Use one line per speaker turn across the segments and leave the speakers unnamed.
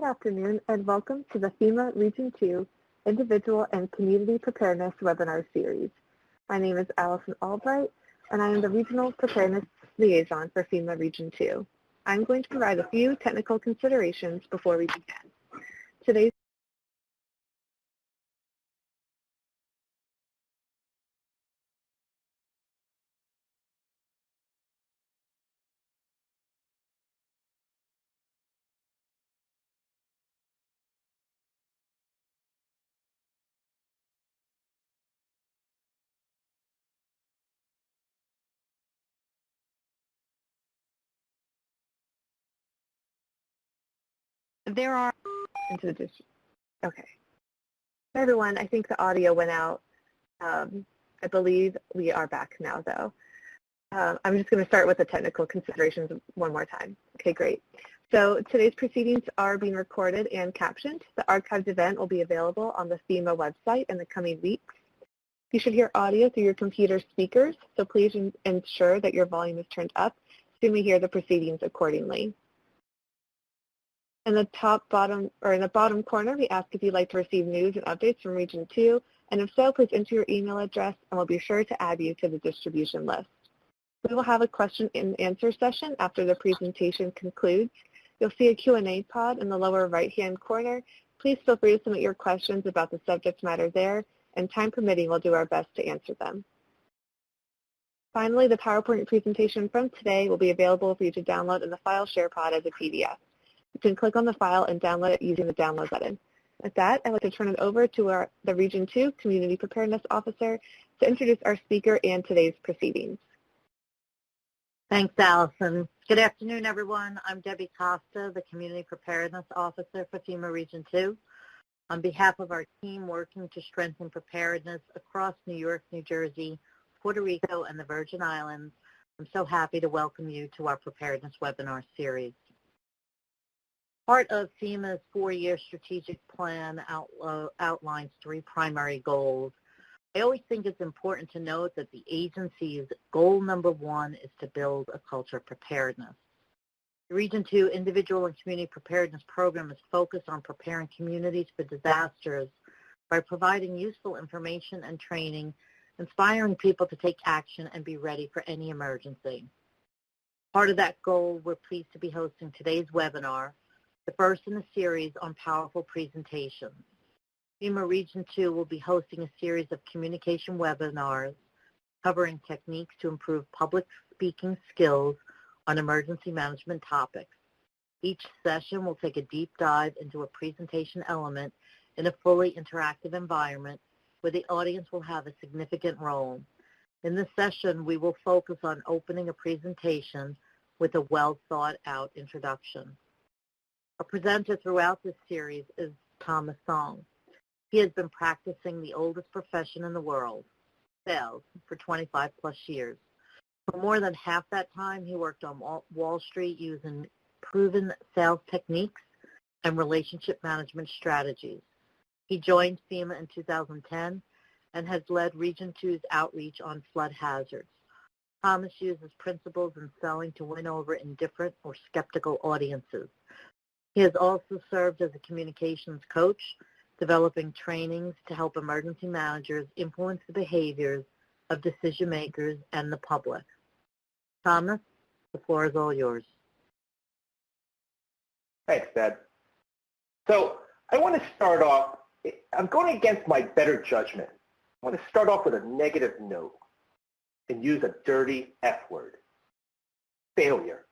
Good afternoon and welcome to the FEMA Region 2 Individual and Community Preparedness Webinar Series. My name is Allison Albright and I am the Regional Preparedness Liaison for FEMA Region 2. I'm going to provide a few technical considerations before we begin. Today's There are into the district. Okay. Hey everyone, I think the audio went out. I believe we are back now though. I'm just going to start with the technical considerations one more time. Okay, great. So today's proceedings are being recorded and captioned. The archived event will be available on the FEMA website in the coming weeks. You should hear audio through your computer speakers, so please ensure that your volume is turned up so you may hear the proceedings accordingly. In the bottom corner, we ask if you'd like to receive news and updates from Region 2, and if so, please enter your email address and we'll be sure to add you to the distribution list. We will have a question and answer session after the presentation concludes. You'll see a Q&A pod in the lower right-hand corner. Please feel free to submit your questions about the subject matter there, and time permitting, we'll do our best to answer them. Finally, the PowerPoint presentation from today will be available for you to download in the file share pod as a PDF. You can click on the file and download it using the download button. With that, I'd like to turn it over to the Region 2 Community Preparedness Officer to introduce our speaker and today's proceedings.
Thanks, Allison. Good afternoon, everyone. I'm Debbie Costa, the Community Preparedness Officer for FEMA Region 2. On behalf of our team working to strengthen preparedness across New York, New Jersey, Puerto Rico, and the Virgin Islands, I'm so happy to welcome you to our preparedness webinar series. Part of FEMA's 4-year strategic plan outlines 3 primary goals. I always think it's important to note that the agency's goal number 1 is to build a culture of preparedness. The Region 2 Individual and Community Preparedness Program is focused on preparing communities for disasters by providing useful information and training, inspiring people to take action and be ready for any emergency. Part of that goal, we're pleased to be hosting today's webinar, the first in a series on powerful presentations. FEMA Region 2 will be hosting a series of communication webinars covering techniques to improve public speaking skills on emergency management topics. Each session will take a deep dive into a presentation element in a fully interactive environment where the audience will have a significant role. In this session, we will focus on opening a presentation with a well-thought-out introduction. A presenter throughout this series is Thomas Song. He has been practicing the oldest profession in the world, sales, for 25 plus years. For more than half that time, he worked on Wall Street using proven sales techniques and relationship management strategies. He joined FEMA in 2010 and has led Region 2's outreach on flood hazards. Thomas uses principles in selling to win over indifferent or skeptical audiences. He has also served as a communications coach, developing trainings to help emergency managers influence the behaviors of decision makers and the public. Thomas, the floor is all yours.
Thanks, Deb. So I want to start off, I'm going against my better judgment. I want to start off with a negative note and use a dirty F word, failure.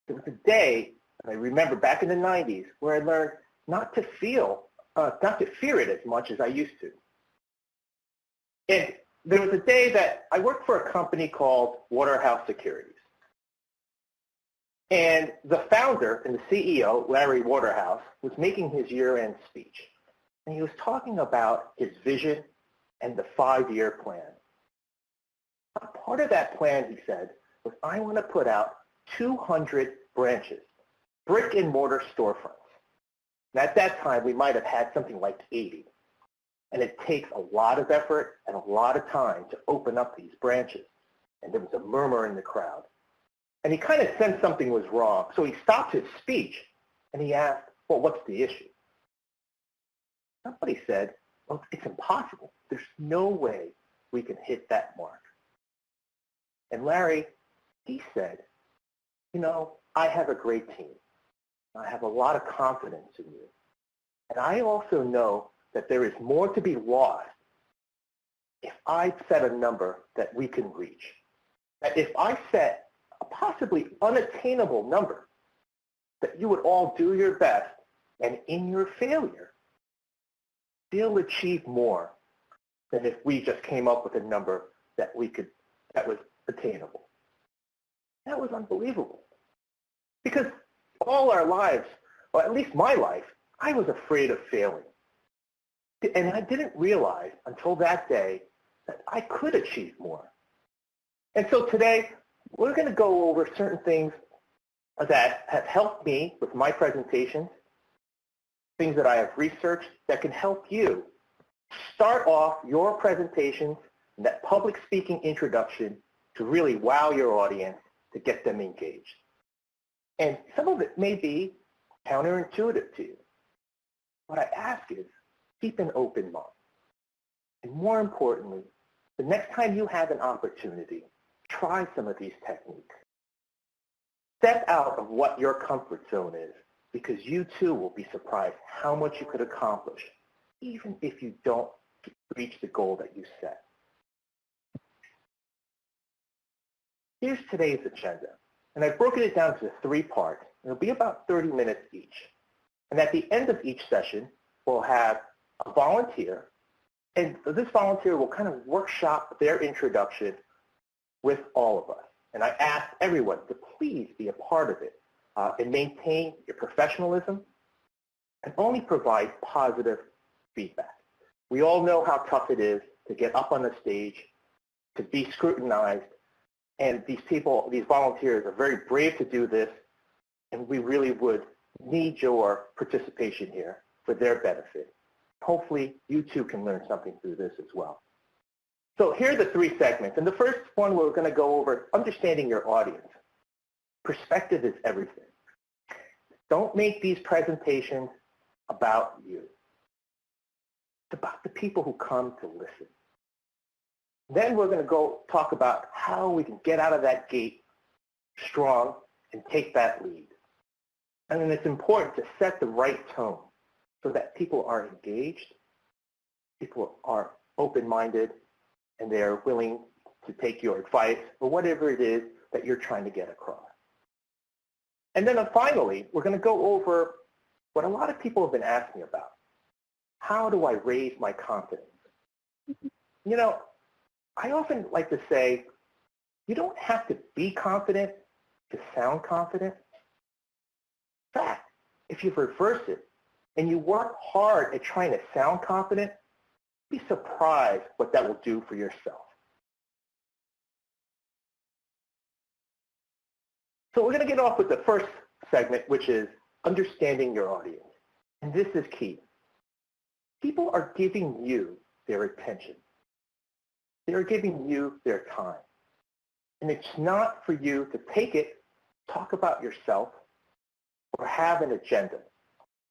There was a day, I remember back in the 90s, where I learned not to fear it as much as I used to. And there was a day that I worked for a company called Waterhouse Securities. And the founder and the CEO, Larry Waterhouse, was making his year-end speech. And he was talking about his vision and the 5-year plan. A part of that plan, he said, was I want to put out 200 branches, brick and mortar storefronts. And at that time, we might have had something like 80. And it takes a lot of effort and a lot of time to open up these branches. And there was a murmur in the crowd. And he kind of sensed something was wrong. So he stopped his speech and he asked, well, what's the issue? Somebody said, well, it's impossible. There's no way we can hit that mark. And Larry, he said, you know, I have a great team. I have a lot of confidence in you. And I also know that there is more to be lost if I set a number that we can reach. That if I set a possibly unattainable number, that you would all do your best, and in your failure, still achieve more than if we just came up with a number that was attainable. That was unbelievable. Because all our lives, or at least my life, I was afraid of failing. And I didn't realize until that day that I could achieve more. And so today, we're going to go over certain things that have helped me with my presentations, things that I have researched that can help you start off your presentations and that public speaking introduction to really wow your audience, to get them engaged. And some of it may be counterintuitive to you. What I ask is, keep an open mind. And more importantly, the next time you have an opportunity, try some of these techniques. Step out of what your comfort zone is, because you too will be surprised how much you could accomplish, even if you don't reach the goal that you set. Here's today's agenda, and I've broken it down to 3 parts. It'll be about 30 minutes each. And at the end of each session, we'll have a volunteer, and this volunteer will kind of workshop their introduction with all of us. And I ask everyone to please be a part of it and maintain your professionalism and only provide positive feedback. We all know how tough it is to get up on the stage, to be scrutinized, and these volunteers are very brave to do this, and we really would need your participation here for their benefit. Hopefully, you too can learn something through this as well. So here are the 3 segments. And the first one, we're going to go over understanding your audience. Perspective is everything. Don't make these presentations about you. It's about the people who come to listen. Then we're going to go talk about how we can get out of that gate strong and take that lead. And then it's important to set the right tone so that people are engaged, people are open-minded, and they're willing to take your advice or whatever it is that you're trying to get across. And then finally, we're going to go over what a lot of people have been asking about. How do I raise my confidence? You know, I often like to say, you don't have to be confident to sound confident. In fact, if you reverse it and you work hard at trying to sound confident, be surprised what that will do for yourself. So we're going to get off with the first segment, which is understanding your audience. And this is key. People are giving you their attention. They're giving you their time. And it's not for you to take it, talk about yourself, or have an agenda.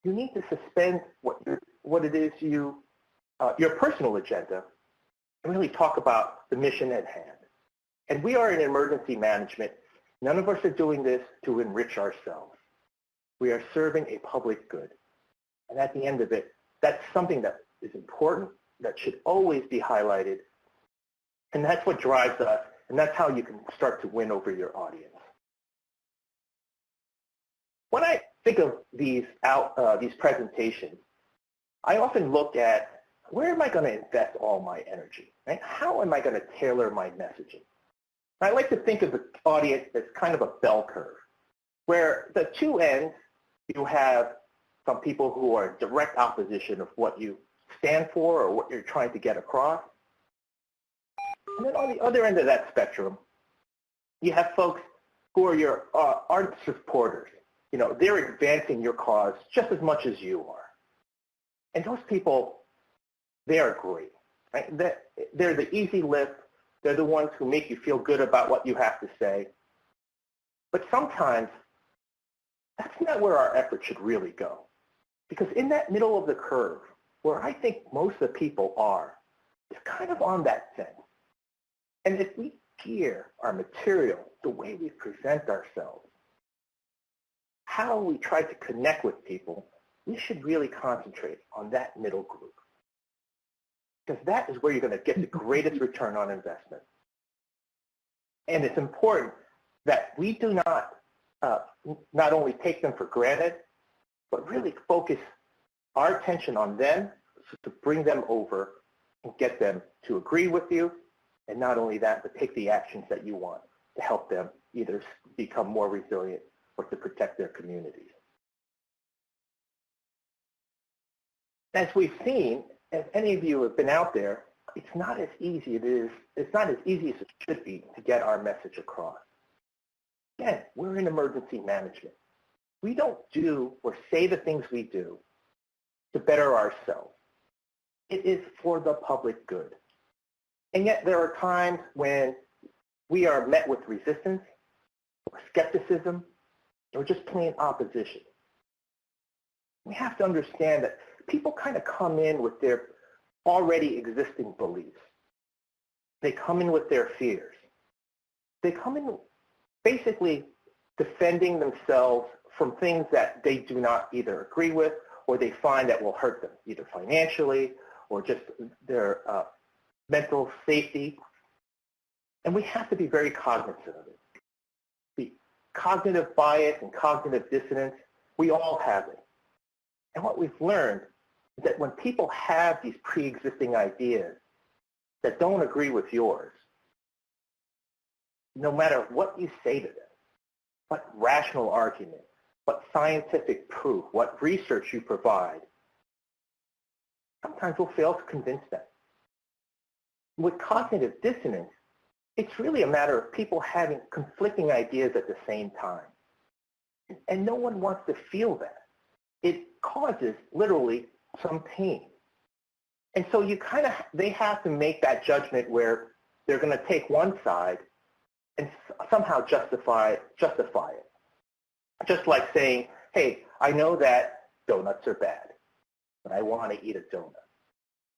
You need to suspend what it is your personal agenda, and really talk about the mission at hand. And we are in emergency management. None of us are doing this to enrich ourselves. We are serving a public good. And at the end of it, that's something that is important, that should always be highlighted. And that's what drives us, and that's how you can start to win over your audience. When I think of these presentations, I often look at where am I going to invest all my energy? Right? How am I going to tailor my messaging? I like to think of the audience as kind of a bell curve, where the 2 ends, you have some people who are in direct opposition of what you stand for or what you're trying to get across. And then on the other end of that spectrum, you have folks who are your ardent supporters. You know, they're advancing your cause just as much as you are. And those people, they are great. Right? They're the easy lift. They're the ones who make you feel good about what you have to say. But sometimes, that's not where our effort should really go. Because in that middle of the curve, where I think most of the people are, is kind of on that fence. And if we gear our material, the way we present ourselves, how we try to connect with people, we should really concentrate on that middle group. Because that is where you're going to get the greatest return on investment. And it's important that we do not only take them for granted, but really focus our attention on them to bring them over and get them to agree with you. And not only that, but take the actions that you want to help them either become more resilient or to protect their communities. As we've seen, as any of you have been out there, it's not as easy it's not as easy as it should be to get our message across. Again, we're in emergency management. We don't do or say the things we do to better ourselves. It is for the public good. And yet there are times when we are met with resistance or skepticism or just plain opposition. We have to understand that people kind of come in with their already existing beliefs. They come in with their fears. They come in basically defending themselves from things that they do not either agree with or they find that will hurt them, either financially or just their mental safety. And we have to be very cognizant of it. The cognitive bias and cognitive dissonance, we all have it. And what we've learned is that when people have these pre-existing ideas that don't agree with yours, no matter what you say to them, what rational argument, what scientific proof, what research you provide, sometimes we'll fail to convince them. With cognitive dissonance, it's really a matter of people having conflicting ideas at the same time. And no one wants to feel that. It causes literally some pain. And so they have to make that judgment where they're going to take one side and somehow justify it. Just like saying, hey, I know that donuts are bad, but I want to eat a donut.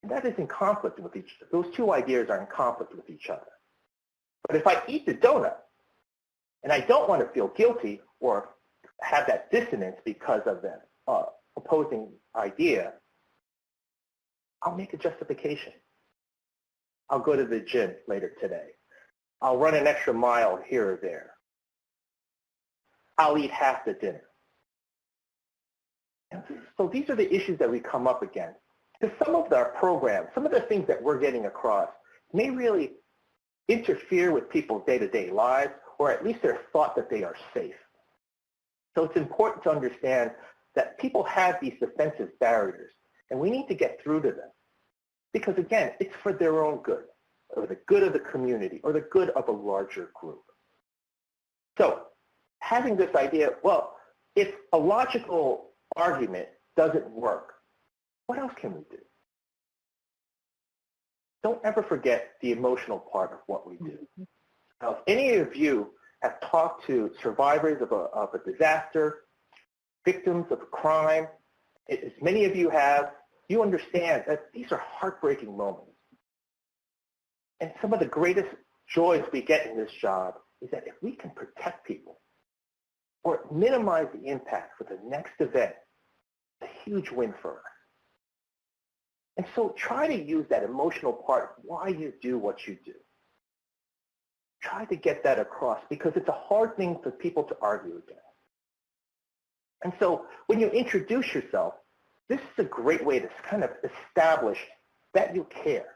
And that is in conflict with each other. Those two ideas are in conflict with each other. But if I eat the donut and I don't want to feel guilty or have that dissonance because of that opposing idea, I'll make a justification. I'll go to the gym later today. I'll run an extra mile here or there. I'll eat half the dinner. And so these are the issues that we come up against. Because some of our programs, some of the things that we're getting across may really interfere with people's day-to-day lives, or at least they're thought that they are safe. So it's important to understand that people have these defensive barriers, and we need to get through to them. Because again, it's for their own good, or the good of the community, or the good of a larger group. So having this idea, well, if a logical argument doesn't work, what else can we do? Don't ever forget the emotional part of what we do. Now, if any of you have talked to survivors of a disaster, victims of a crime, as many of you have, you understand that these are heartbreaking moments. And some of the greatest joys we get in this job is that if we can protect people or minimize the impact for the next event, it's a huge win for us. And so try to use that emotional part of why you do what you do. Try to get that across because it's a hard thing for people to argue against. And so when you introduce yourself, this is a great way to kind of establish that you care.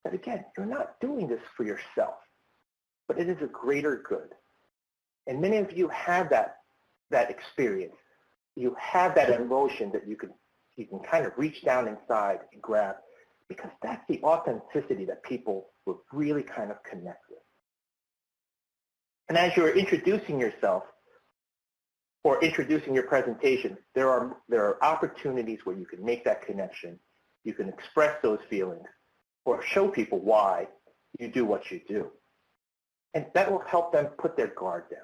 That again, you're not doing this for yourself, but it is a greater good. And many of you have that experience. You have that emotion that you can kind of reach down inside and grab, because that's the authenticity that people will really kind of connect with. And as you're introducing yourself or introducing your presentation, there are opportunities where you can make that connection. You can express those feelings or show people why you do what you do. And that will help them put their guard down.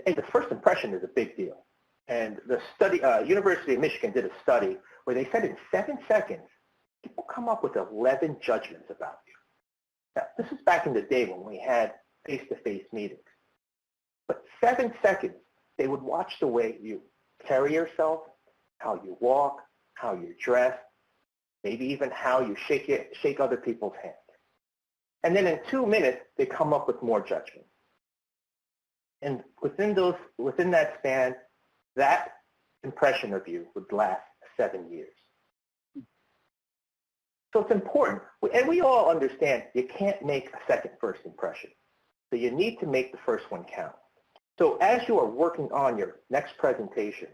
and the first impression is a big deal. And the study, University of Michigan did a study where they said in 7 seconds, people come up with 11 judgments about you. Now, this is back in the day when we had face-to-face meetings. But 7 seconds, they would watch the way you carry yourself, how you walk, how you dress, maybe even how you shake other people's hands. And then in 2 minutes, they come up with more judgments. And within that span, that impression of you would last 7 years. So it's important, and we all understand you can't make a second first impression. So you need to make the first one count. So as you are working on your next presentation,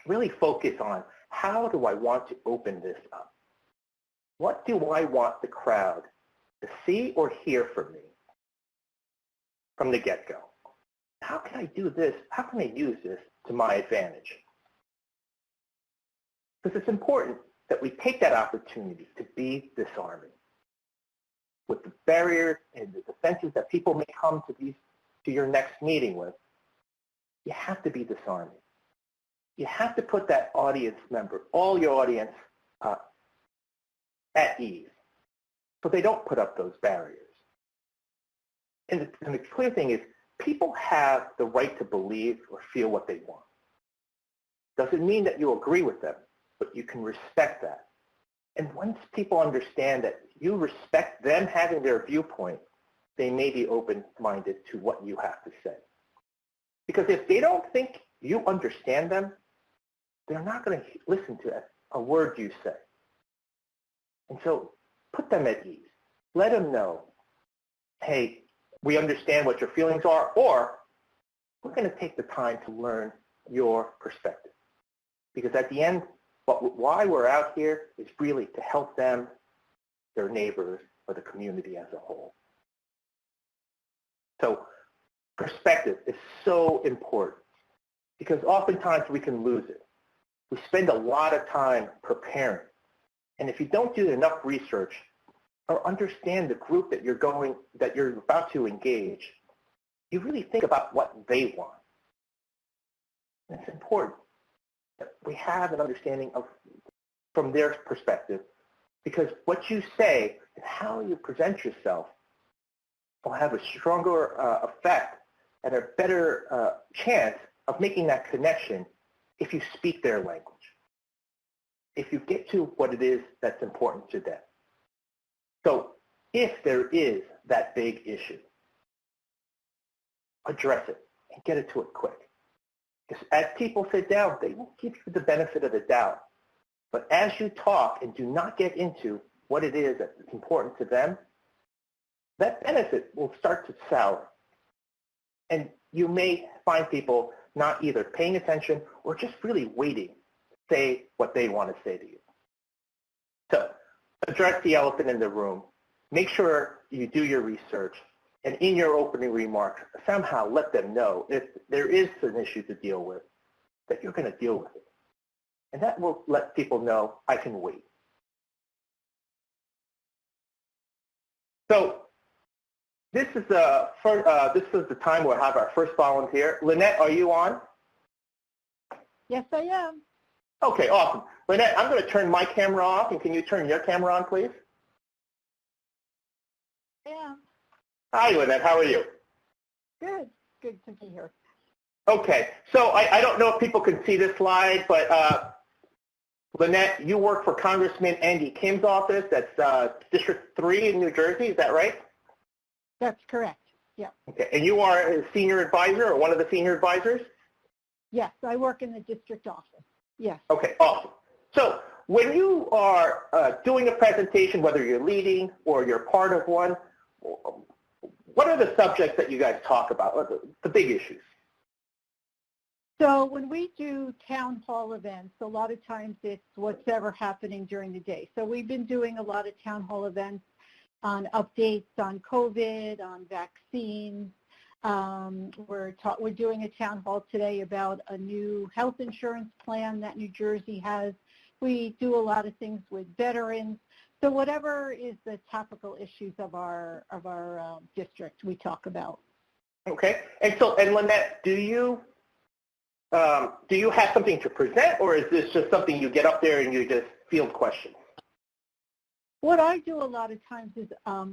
really focus on how do I want to open this up? What do I want the crowd to see or hear from me from the get-go? How can I do this? How can I use this to my advantage? Because it's important that we take that opportunity to be disarming. With the barriers and the defenses that people may come to your next meeting with, you have to be disarming. You have to put that audience member, all your audience, at ease, so they don't put up those barriers. And the clear thing is, people have the right to believe or feel what they want. Doesn't mean that you agree with them, but you can respect that. And once people understand that you respect them having their viewpoint, they may be open-minded to what you have to say. Because if they don't think you understand them, they're not going to listen to a word you say. And so put them at ease. Let them know, hey, we understand what your feelings are, or we're going to take the time to learn your perspective. Because at the end, why we're out here is really to help them, their neighbors, or the community as a whole. So perspective is so important because oftentimes we can lose it. We spend a lot of time preparing. And if you don't do enough research or understand the group that you're about to engage, you really think about what they want. And it's important that we have an understanding of from their perspective, because what you say and how you present yourself will have a stronger effect and a better chance of making that connection if you speak their language, if you get to what it is that's important to them. So if there is that big issue, address it and get it to it quick. Because as people sit down, they will give you the benefit of the doubt. But as you talk and do not get into what it is that's important to them, that benefit will start to sour. And you may find people not either paying attention or just really waiting to say what they want to say to you. So address the elephant in the room. Make sure you do your research. And in your opening remarks, somehow let them know if there is an issue to deal with, that you're going to deal with it. And that will let people know, I can wait. So this is the time we'll have our first volunteer. Lynette, are you on?
Yes, I am.
Okay, awesome. Lynette, I'm going to turn my camera off, and can you turn your camera on, please?
Yeah.
Hi, Lynette. How are you?
Good. Good to be here.
Okay. So I don't know if people can see this slide, but Lynette, you work for Congressman Andy Kim's office. That's District 3 in New Jersey. Is that right?
That's correct. Yeah.
Okay. And you are a senior advisor or one of the senior advisors?
Yes, I work in the district office. Yes.
Okay, awesome. So when you are doing a presentation, whether you're leading or you're part of one, what are the subjects that you guys talk about, the big issues?
So when we do town hall events, a lot of times it's what's ever happening during the day. So we've been doing a lot of town hall events on updates on COVID, on vaccines. We're doing a town hall today about a new health insurance plan that New Jersey has. We do a lot of things with veterans. So whatever is the topical issues of our district, we talk about.
Okay. And Lynette, do you have something to present, or is this just something you get up there and you just field questions?
What I do a lot of times is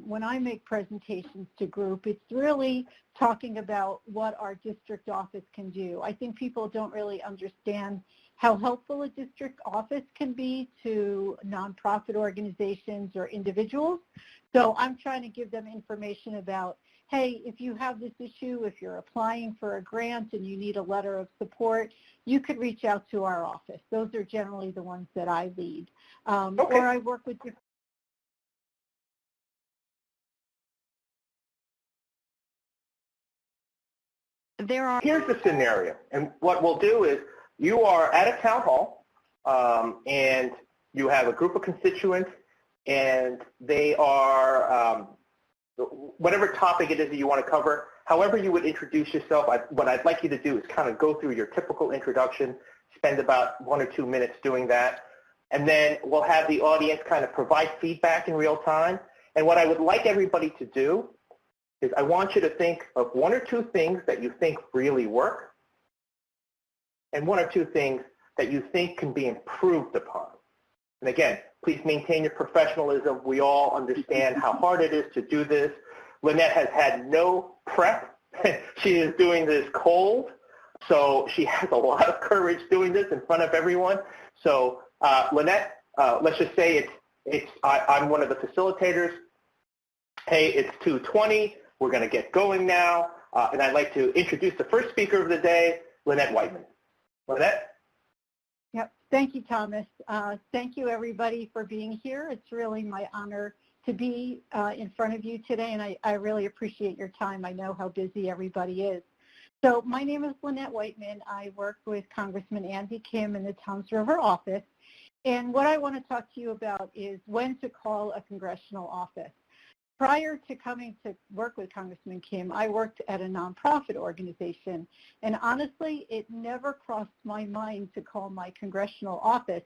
when I make presentations to group, it's really talking about what our district office can do. I think people don't really understand how helpful a district office can be to nonprofit organizations or individuals. So I'm trying to give them information about, hey, if you have this issue, if you're applying for a grant and you need a letter of support, you could reach out to our office. Those are generally the ones that I lead.
Okay.
Or I work with different.
Here's the scenario, and what we'll do is you are at a town hall, and you have a group of constituents, and they are whatever topic it is that you want to cover. However you would introduce yourself, what I'd like you to do is kind of go through your typical introduction, spend about 1 or 2 minutes doing that, and then we'll have the audience kind of provide feedback in real time. And what I would like everybody to do is I want you to think of 1 or 2 things that you think really work, and 1 or 2 things that you think can be improved upon. And again, please maintain your professionalism. We all understand how hard it is to do this. Lynette has had no prep. She is doing this cold, so she has a lot of courage doing this in front of everyone. So Lynette, let's just say I'm one of the facilitators. Hey, it's 2:20. We're going to get going now, and I'd like to introduce the first speaker of the day, Lynette Whiteman. Lynette?
Yep. Thank you, Thomas. Thank you, everybody, for being here. It's really my honor to be in front of you today, and I really appreciate your time. I know how busy everybody is. So my name is Lynette Whiteman. I work with Congressman Andy Kim in the Toms River office, and what I want to talk to you about is when to call a congressional office. Prior to coming to work with Congressman Kim, I worked at a nonprofit organization, and honestly, it never crossed my mind to call my congressional office.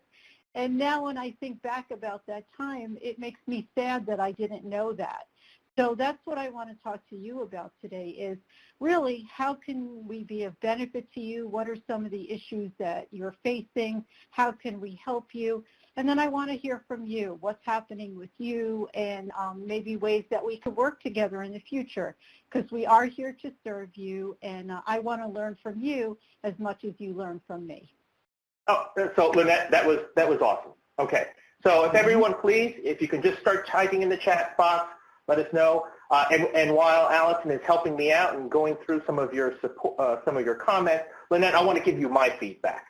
And now when I think back about that time, it makes me sad that I didn't know that. So that's what I want to talk to you about today is really how can we be of benefit to you? What are some of the issues that you're facing? How can we help you? And then I want to hear from you, what's happening with you and maybe ways that we could work together in the future because we are here to serve you and I want to learn from you as much as you learn from me.
Oh, so Lynette, that was awesome. Okay, so if everyone please, if you can just start typing in the chat box, let us know. And while Allison is helping me out and going through some of your support, some of your comments, Lynette, I want to give you my feedback.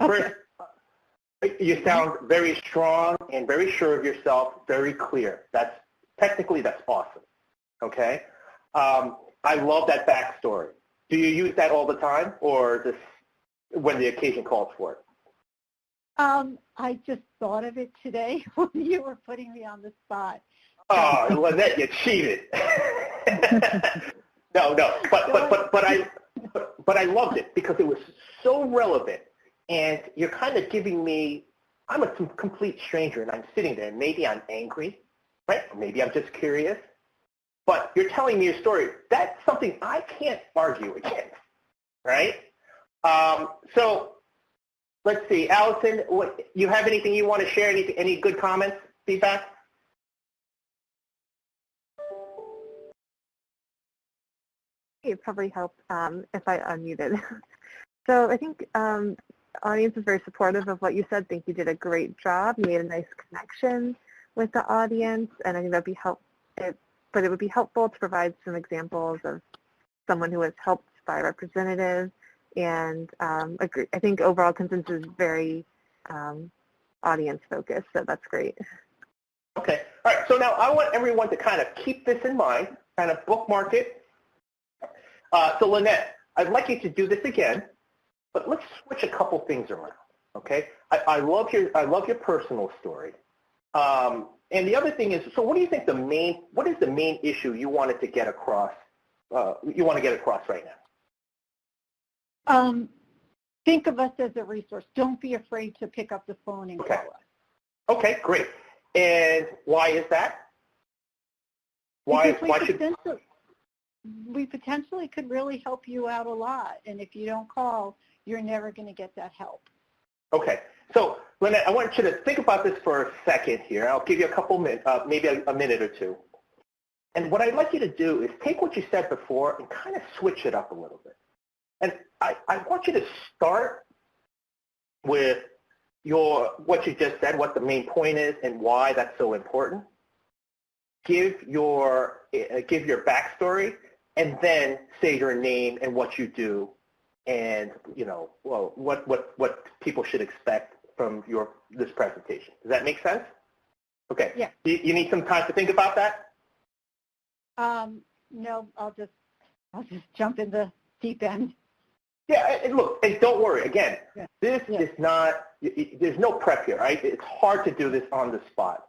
Okay.
First, you sound very strong and very sure of yourself, very clear. That's awesome. Okay, I love that backstory. Do you use that all the time, or just when the occasion calls for it?
I just thought of it today when you were putting me on the spot.
Oh, Lynette, you cheated. No, but I loved it because it was so relevant. And you're kind of giving me, I'm a complete stranger, and I'm sitting there, and maybe I'm angry, right? Or maybe I'm just curious. But you're telling me a story. That's something I can't argue against, right? So let's see. Allison, you have anything you want to share? Any good comments, feedback?
It probably helped if I unmuted. So I think audience is very supportive of what you said. I think you did a great job. You made a nice connection with the audience, and I think that'd be but it would be helpful to provide some examples of someone who was helped by a representative. And agree. I think overall consensus is very audience focused, so that's great.
Okay. All right. So now I want everyone to kind of keep this in mind, kind of bookmark it. So Lynette, I'd like you to do this again. But let's switch a couple things around, okay? I love your personal story, and the other thing is, so what do you think what is the main issue you wanted to get across? You want to get across right now?
Think of us as a resource. Don't be afraid to pick up the phone and call us.
Okay, great. And why is that? Why should?
we potentially could really help you out a lot. And if you don't call, you're never going to get that help.
Okay. So, Lynette, I want you to think about this for a second here. I'll give you a couple minutes, maybe a minute or two. And what I'd like you to do is take what you said before and kind of switch it up a little bit. And I want you to start with what you just said, what the main point is and why that's so important. Give your backstory, and then say your name and what you do, and what people should expect from this presentation. Does that make sense? Okay.
Yeah.
You need some time to think about that?
No, I'll just jump in the deep end.
Yeah, and look, and don't worry. Again, this is not. There's no prep here, right? It's hard to do this on the spot.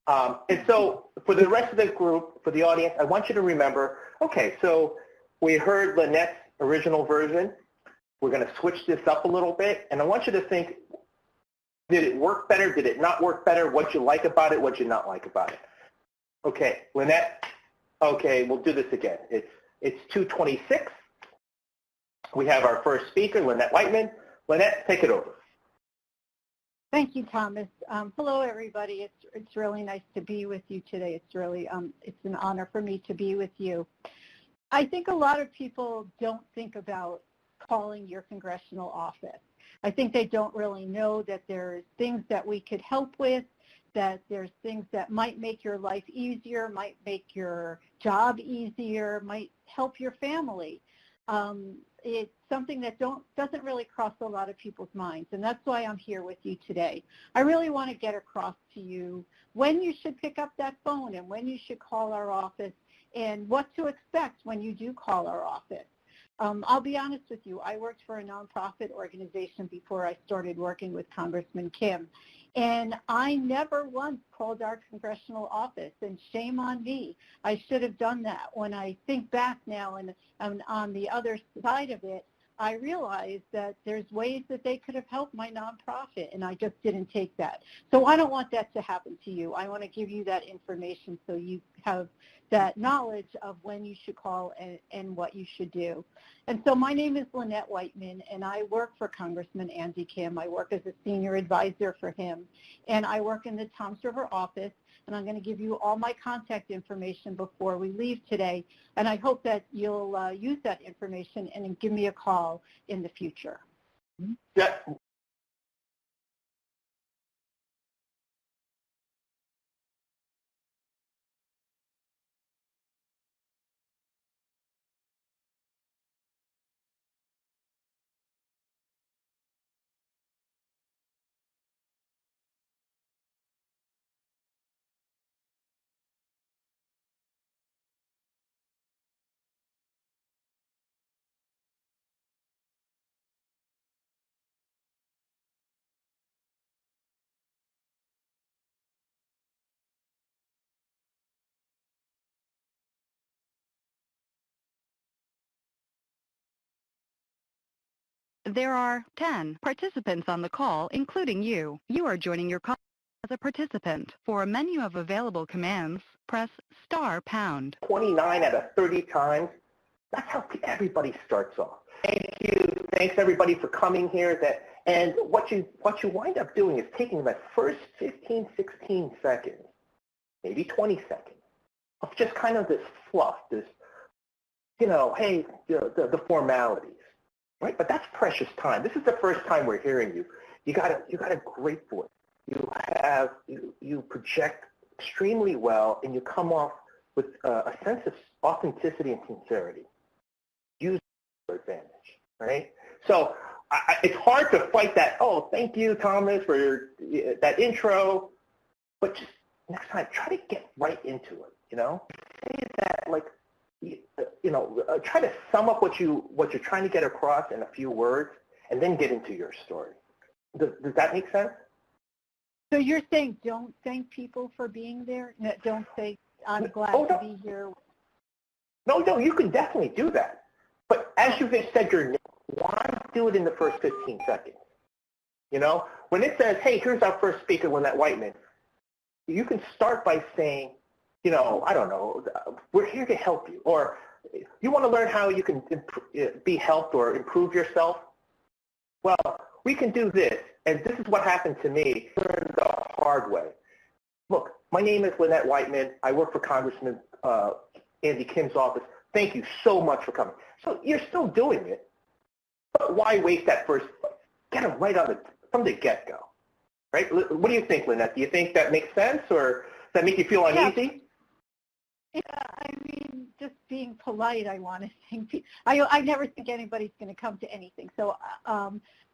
And so for the rest of the group, for the audience, I want you to remember, okay, so we heard Lynette's original version. We're going to switch this up a little bit, and I want you to think, did it work better? Did it not work better? What you like about it? What you not like about it? Okay, Lynette, okay, we'll do this again. It's 2:26. We have our first speaker, Lynette Whiteman. Lynette, take it over.
Thank you, Thomas. Hello, everybody. It's really nice to be with you today. It's really it's an honor for me to be with you. I think a lot of people don't think about calling your congressional office. I think they don't really know that there's things that we could help with, that there's things that might make your life easier, might make your job easier, might help your family. It's something that doesn't really cross a lot of people's minds, and that's why I'm here with you today. I really want to get across to you when you should pick up that phone and when you should call our office and what to expect when you do call our office. I'll be honest with you, I worked for a nonprofit organization before I started working with Congressman Kim, and I never once called our congressional office, and shame on me. I should have done that. When I think back now and on the other side of it, I realized that there's ways that they could have helped my nonprofit, and I just didn't take that. So I don't want that to happen to you. I want to give you that information so you have that knowledge of when you should call and what you should do. And so my name is Lynette Whiteman, and I work for Congressman Andy Kim. I work as a senior advisor for him, and I work in the Toms River office, and I'm going to give you all my contact information before we leave today, and I hope that you'll use that information and give me a call in the future.
Yeah.
There are 10 participants on the call, including you. You are joining your call as a participant. For a menu of available commands, press *#.
29 out of 30 times. That's how everybody starts off. Thank you. Thanks everybody for coming here. And what you wind up doing is taking that first 15, 16 seconds, maybe 20 seconds, of just kind of this fluff, this, hey, the formalities. Right, but that's precious time. This is the first time we're hearing you. You got a great voice. You project extremely well, and you come off with a sense of authenticity and sincerity. Use your advantage, right? So it's hard to fight that. Oh, thank you, Thomas, for that intro. But just next time, try to get right into it. Say that like. Try to sum up what you're trying to get across in a few words, and then get into your story. Does that make sense?
So you're saying don't thank people for being there? No, don't say, I'm glad to be here.
No, you can definitely do that. But as you said your name, why do it in the first 15 seconds? When it says, hey, here's our first speaker, Lynette Whiteman, you can start by saying, I don't know, we're here to help you. Or you want to learn how you can be helped or improve yourself? Well, we can do this, and this is what happened to me the hard way. Look, my name is Lynette Whiteman. I work for Congressman Andy Kim's office. Thank you so much for coming. So you're still doing it, but why waste that first? Get them right from the get-go, right? What do you think, Lynette? Do you think that makes sense, or does that make you feel uneasy?
Yeah, I mean, just being polite, I want to think. I never think anybody's going to come to anything. So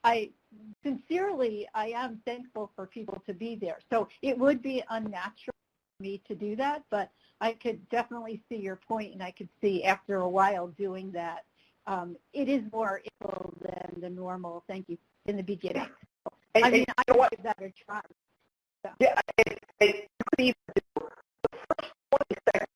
I am thankful for people to be there. So it would be unnatural for me to do that, but I could definitely see your point, and I could see after a while doing that. It is more able than the normal thank you in the beginning. I mean, I would give that a try. So.
Yeah, it could even do the first 20 seconds.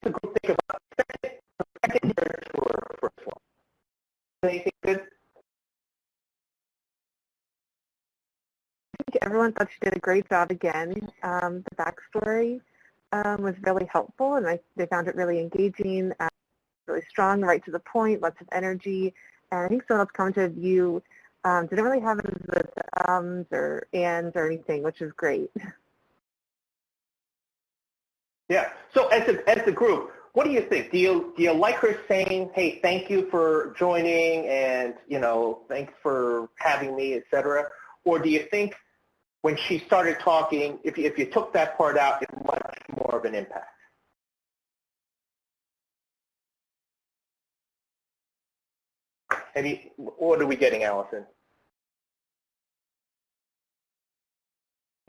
The group think about second or first one. Anything good?
I think everyone thought she did a great job again. The backstory was really helpful, and they found it really engaging, really strong, right to the point, lots of energy. And I think someone else commented you didn't really have the ums or ands or anything, which is great.
Yeah. So as a group, what do you think? Do you like her saying, "Hey, thank you for joining," and thanks for having me, etc.? Or do you think when she started talking, if you took that part out, it was much more of an impact? What are we getting, Allison?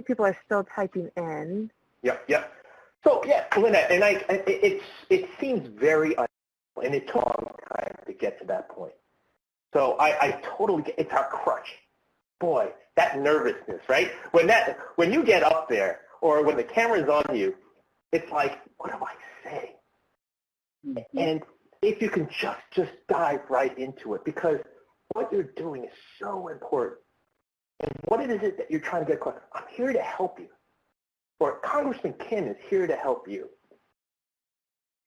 People are still typing in.
Yep. So yeah, Lynette, and it seems very unusual, and it took a long time to get to that point. So I totally get it's our crutch. Boy, that nervousness, right? When you get up there, or when the camera's on you, it's like, what do I say? Mm-hmm. And if you can just dive right into it, because what you're doing is so important. And what it is that you're trying to get across, I'm here to help you. Or Congressman Kim is here to help you.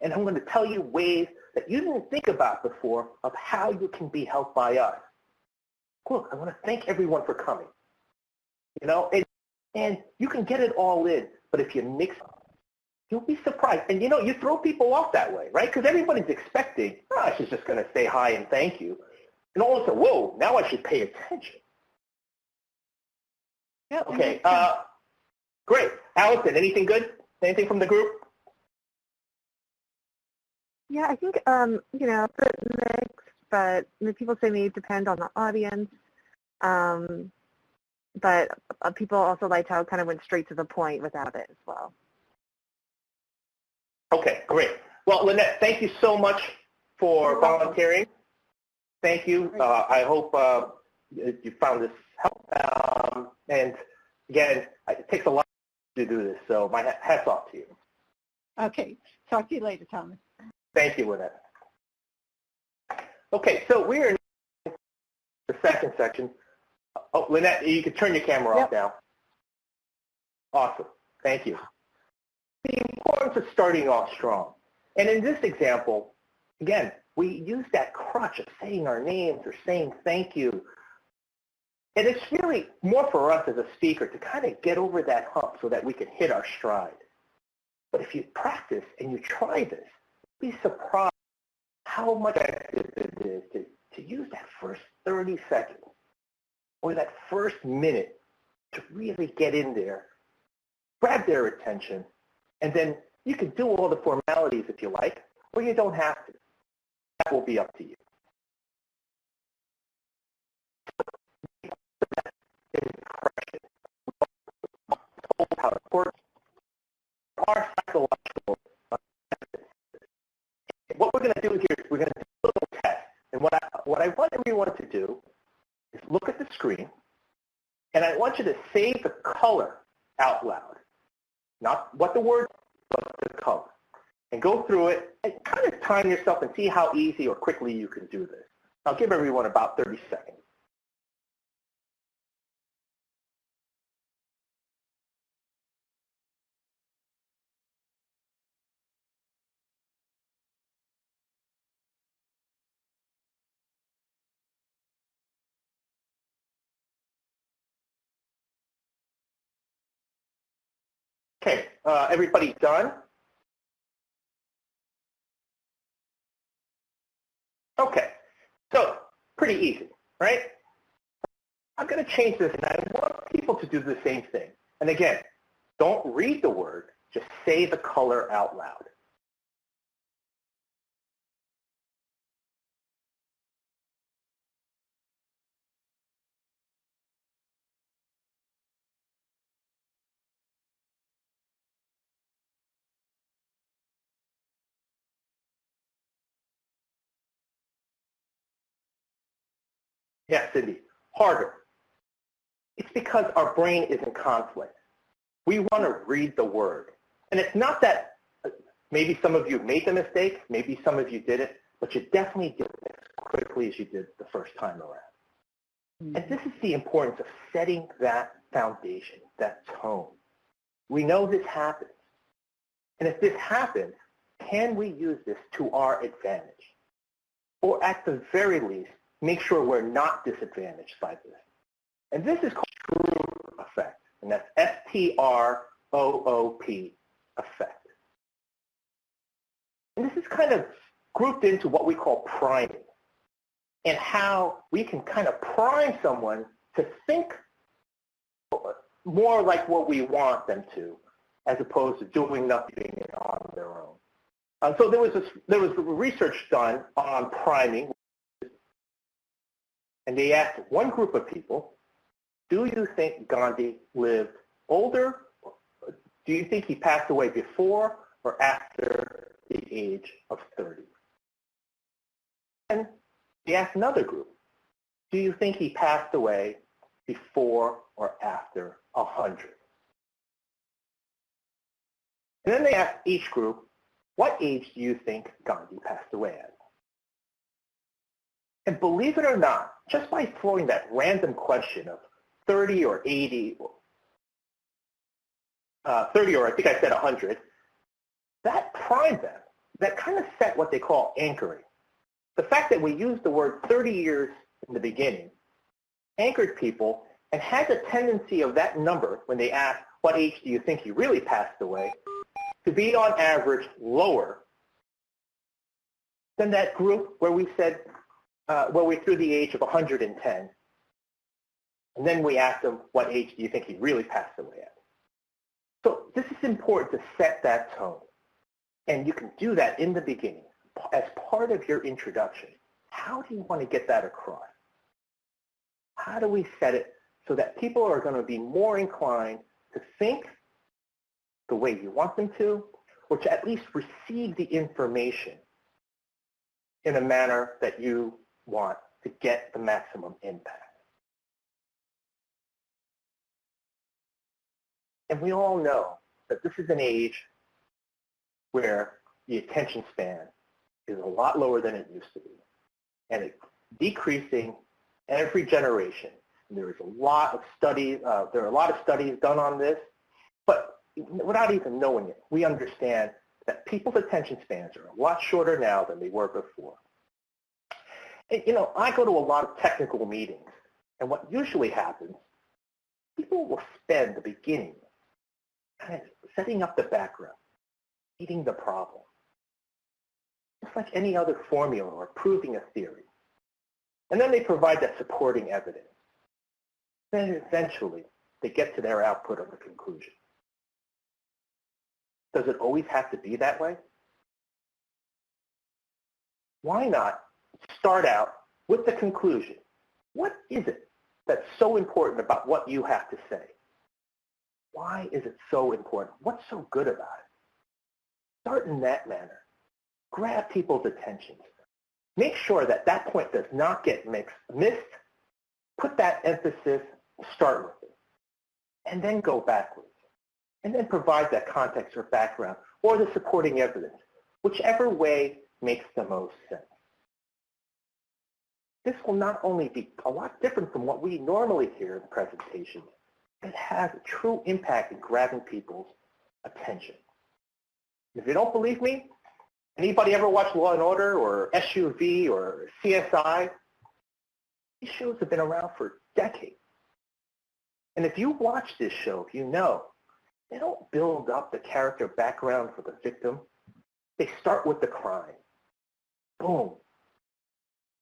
And I'm going to tell you ways that you didn't think about before of how you can be helped by us. Look, I want to thank everyone for coming. And you can get it all in, but if you mix up, you'll be surprised. And you throw people off that way, right? Because everybody's expecting, she's just going to say hi and thank you. And all of a sudden, whoa, now I should pay attention.
Yeah,
okay, great. Allison, anything good? Anything from the group?
Yeah, I think, certain mix, but people say maybe depend on the audience. But people also liked how it kind of went straight to the point without it as well.
Okay, great. Well, Lynette, thank you so much for volunteering. Thank you. I hope you found this helpful. And again, it takes a lot to do this, so my hat's off to you.
Okay. Talk to you later, Thomas.
Thank you, Lynette. Okay, so we're in the second section. Oh, Lynette, you can turn your camera off now. Awesome. Thank you. The importance of starting off strong. And in this example, again, we use that crutch of saying our names or saying thank you. And it's really more for us as a speaker to kind of get over that hump so that we can hit our stride. But if you practice and you try this, you'll be surprised how much effective it is to use that first 30 seconds or that first minute to really get in there, grab their attention, and then you can do all the formalities if you like, or you don't have to. That will be up to you. How it works. Our psychological what we're going to do here is we're going to do a little test. And what I want everyone to do is look at the screen, and I want you to say the color out loud. Not what the word, but the color. And go through it and kind of time yourself and see how easy or quickly you can do this. I'll give everyone about 30 seconds. Okay, everybody done? Okay, so pretty easy, right? I'm going to change this, and I want people to do the same thing. And again, don't read the word, just say the color out loud. Yes, Cindy, harder. It's because our brain is in conflict. We want to read the word. And it's not that maybe some of you made the mistake, maybe some of you didn't, but you definitely did it as quickly as you did the first time around. And this is the importance of setting that foundation, that tone. We know this happens. And if this happens, can we use this to our advantage? Or at the very least, make sure we're not disadvantaged by this. And this is called Stroop effect, and that's S-T-R-O-O-P effect. And this is kind of grouped into what we call priming, and how we can kind of prime someone to think more like what we want them to, as opposed to doing nothing on their own. So there was research done on priming, and they asked one group of people, do you think Gandhi lived older? Do you think he passed away before or after the age of 30? And they asked another group, do you think he passed away before or after 100? And then they asked each group, what age do you think Gandhi passed away at? And believe it or not, just by throwing that random question of 30 or 80, 30 or I think I said 100, that primed them. That kind of set what they call anchoring. The fact that we used the word 30 years in the beginning anchored people and had the tendency of that number, when they asked, what age do you think he really passed away, to be on average lower than that group where we said, where we threw the age of 110. And then we asked them, what age do you think he really passed away at? So this is important to set that tone. And you can do that in the beginning as part of your introduction. How do you want to get that across? How do we set it so that people are going to be more inclined to think the way you want them to, or to at least receive the information in a manner that you want to get the maximum impact? And we all know that this is an age where the attention span is a lot lower than it used to be. And it's decreasing every generation. And there is a lot of studies, there are a lot of studies done on this, but without even knowing it, we understand that people's attention spans are a lot shorter now than they were before. And, you know, I go to a lot of technical meetings, and what usually happens, people will spend the beginning kind of setting up the background, meeting the problem, just like any other formula or proving a theory. And then they provide that supporting evidence. Then eventually, they get to their output of the conclusion. Does it always have to be that way? Why not start out with the conclusion? What is it that's so important about what you have to say? Why is it so important? What's so good about it? Start in that manner. Grab people's attention. Make sure that that point does not get missed. Put that emphasis, start with it, and then go backwards. And then provide that context or background or the supporting evidence, whichever way makes the most sense. This will not only be a lot different from what we normally hear in presentations, but it has a true impact in grabbing people's attention. If you don't believe me, anybody ever watch Law & Order or SUV or CSI? These shows have been around for decades. And if you watch this show, you know they don't build up the character background for the victim. They start with the crime. Boom.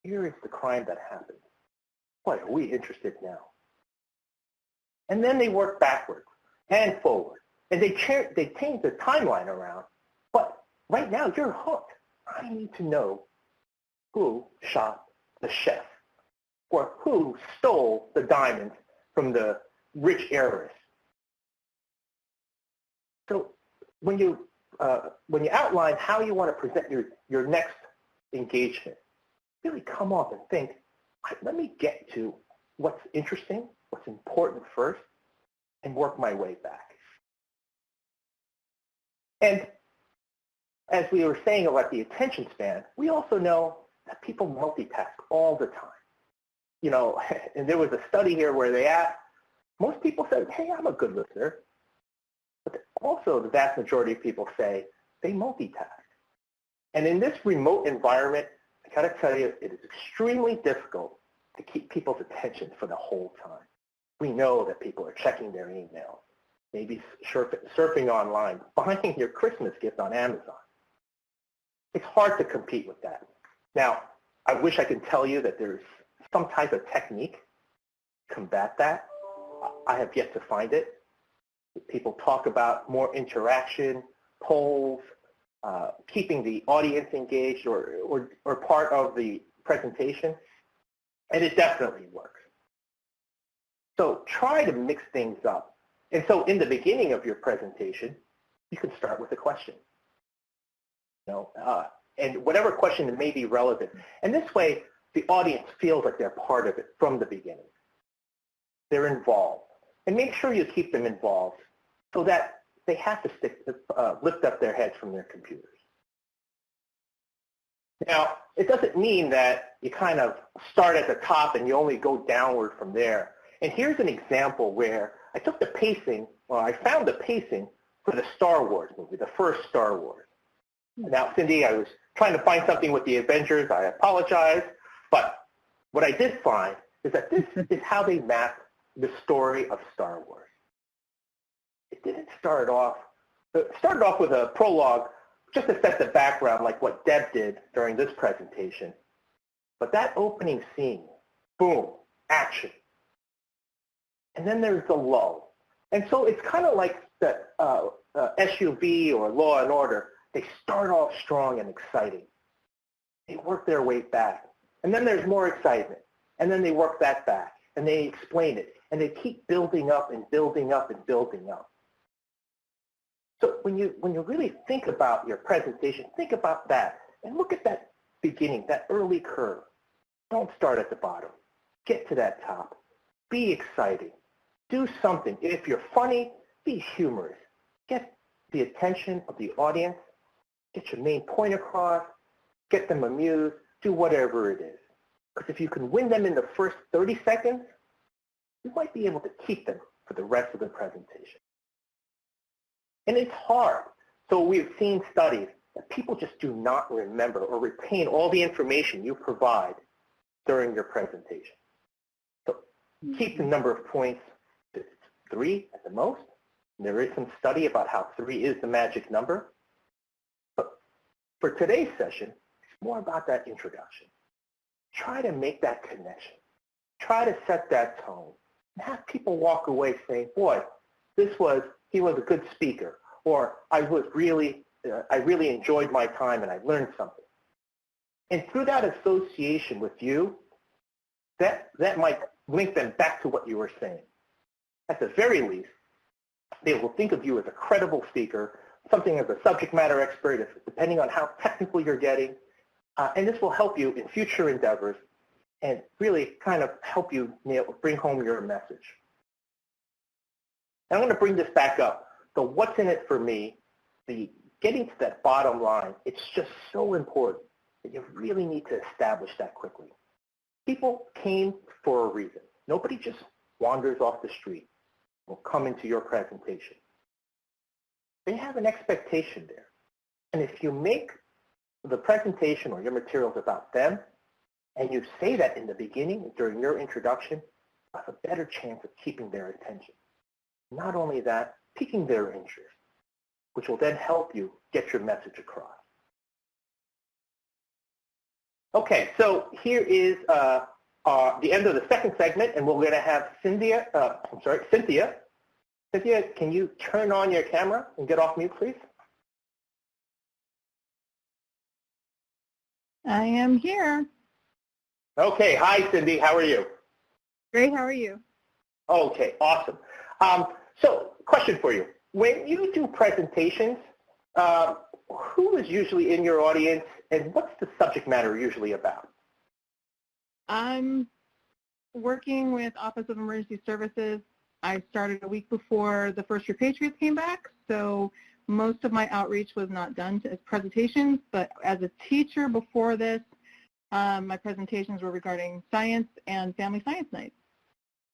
Here is the crime that happened. Boy, are we interested now. And then they work backwards and forward. And they change the timeline around. But right now, you're hooked. I need to know who shot the chef or who stole the diamonds from the rich heiress. So when you outline how you want to present your next engagement, really come off and think, let me get to what's interesting, what's important first, and work my way back. And as we were saying about the attention span, we also know that people multitask all the time. You know, and there was a study here where they asked, most people said, hey, I'm a good listener. But also the vast majority of people say they multitask. And in this remote environment, I got to tell you, it is extremely difficult to keep people's attention for the whole time. We know that people are checking their emails, maybe surfing online, buying your Christmas gift on Amazon. It's hard to compete with that. Now, I wish I could tell you that there's some type of technique to combat that. I have yet to find it. People talk about more interaction, polls, keeping the audience engaged or part of the presentation, and it definitely works. So try to mix things up. And so in the beginning of your presentation, you can start with a question. You know, and whatever question may be relevant. And this way, the audience feels like they're part of it from the beginning. They're involved. And make sure you keep them involved so that they have to lift up their heads from their computers. Now, it doesn't mean that you kind of start at the top and you only go downward from there. And here's an example where I took the pacing, I found the pacing for the Star Wars movie, the first Star Wars. Now, Cindy, I was trying to find something with the Avengers. I apologize. But what I did find is that this is how they map the story of Star Wars. It didn't start off, it started off with a prologue just to set the background like what Deb did during this presentation. But that opening scene, boom, action. And then there's the lull. And so it's kind of like the SUV or Law and Order. They start off strong and exciting. They work their way back. And then there's more excitement. And then they work that back. And they explain it. And they keep building up and building up and building up. So when you really think about your presentation, think about that. And look at that beginning, that early curve. Don't start at the bottom. Get to that top. Be exciting. Do something. If you're funny, be humorous. Get the attention of the audience. Get your main point across. Get them amused. Do whatever it is. Because if you can win them in the first 30 seconds, you might be able to keep them for the rest of the presentation. And it's hard. So we've seen studies that people just do not remember or retain all the information you provide during your presentation. So keep the number of points to 3 at the most. And there is some study about how 3 is the magic number. But for today's session, it's more about that introduction. Try to make that connection. Try to set that tone. And have people walk away saying, boy, he was a good speaker, or I really enjoyed my time and I learned something. And through that association with you, that might link them back to what you were saying. At the very least, they will think of you as a credible speaker, something as a subject matter expert, depending on how technical you're getting. And this will help you in future endeavors and really kind of help you bring home your message. And I'm going to bring this back up. So what's in it for me, getting to that bottom line, it's just so important that you really need to establish that quickly. People came for a reason. Nobody just wanders off the street or come into your presentation. They have an expectation there. And if you make the presentation or your materials about them, and you say that in the beginning during your introduction, you have a better chance of keeping their attention. Not only that, piquing their interest, which will then help you get your message across. Okay, so here is the end of the second segment, and we're going to have Cynthia. Cynthia, can you turn on your camera and get off mute, please?
I am here.
Okay, hi, Cindy. How are you?
Great, how are you?
Okay, awesome. So, question for you. When you do presentations, who is usually in your audience, and what's the subject matter usually about?
I'm working with Office of Emergency Services. I started a week before the first repatriates came back, so most of my outreach was not done as presentations, but as a teacher before this, my presentations were regarding science and family science nights.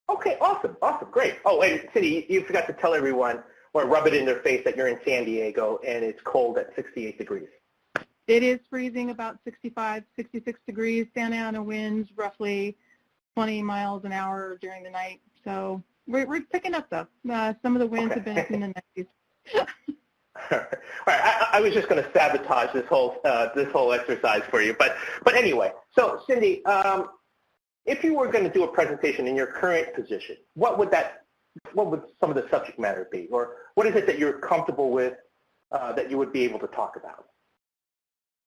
Okay, awesome, great. Oh, and Cindy, you forgot to tell everyone or rub it in their face that you're in San Diego and it's cold at 68 degrees.
It is freezing about 65, 66 degrees. Santa Ana winds roughly 20 miles an hour during the night. So we're picking up though. Some of the winds have been up in the 90s.
All right, I was just going to sabotage this whole exercise for you, but anyway. So Cindy, if you were going to do a presentation in your current position, what would some of the subject matter be, or what is it that you're comfortable with that you would be able to talk about?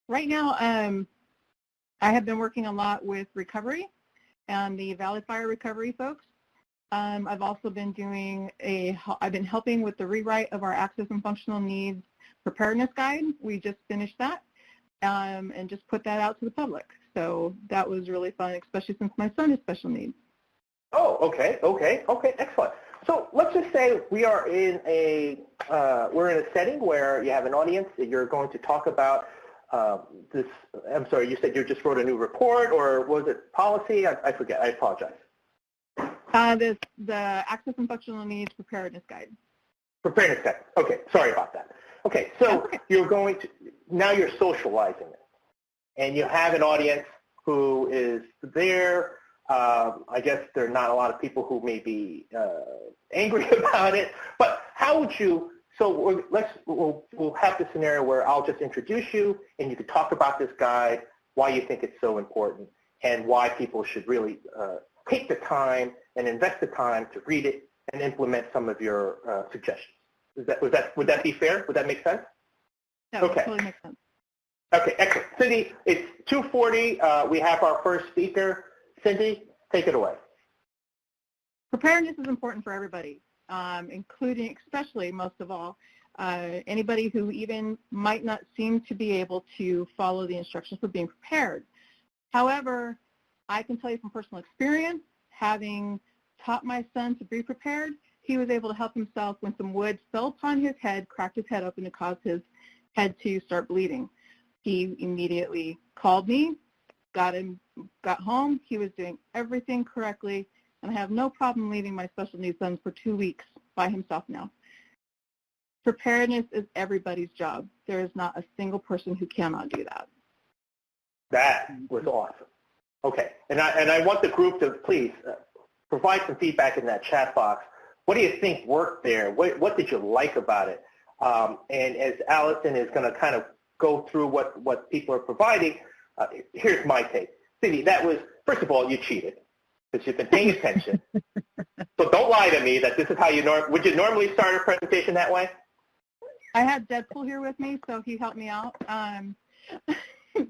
Right now, I have been working a lot with recovery and the Valley Fire recovery folks. I've also been I've been helping with the rewrite of our access and functional needs preparedness guide. We just finished that and just put that out to the public. So that was really fun, especially since my son has special needs.
Oh, okay, excellent. So let's just say we are we're in a setting where you have an audience that you're going to talk about this. I'm sorry, you said you just wrote a new report, or was it policy? I forget. I apologize.
The access and functional needs preparedness guide.
Preparedness guide. Okay, sorry about that. Okay, so now you're socializing it, and you have an audience who is there. I guess there are not a lot of people who may be angry about it, but how would you, so we'll have the scenario where I'll just introduce you and you can talk about this guide, why you think it's so important, and why people should really take the time and invest the time to read it and implement some of your suggestions. Would that be fair? Would that make sense?
That would totally make sense.
Okay, excellent. Cindy, it's 2:40. We have our first speaker. Cindy, take it away.
Preparedness is important for everybody, including, especially, most of all, anybody who even might not seem to be able to follow the instructions for being prepared. However, I can tell you from personal experience, having taught my son to be prepared, he was able to help himself when some wood fell upon his head, cracked his head open, and caused his head to start bleeding. He immediately called me, got home. He was doing everything correctly, and I have no problem leaving my special needs son for 2 weeks by himself now. Preparedness is everybody's job. There is not a single person who cannot do that.
That was awesome. Okay, and I want the group to please provide some feedback in that chat box. What do you think worked there? What did you like about it? And as Allison is going to kind of go through what people are providing, here's my take. Cindy, that was, first of all, you cheated because you've been paying attention. So don't lie to me that this is how would you normally start a presentation that way?
I had Deadpool here with me, so he helped me out.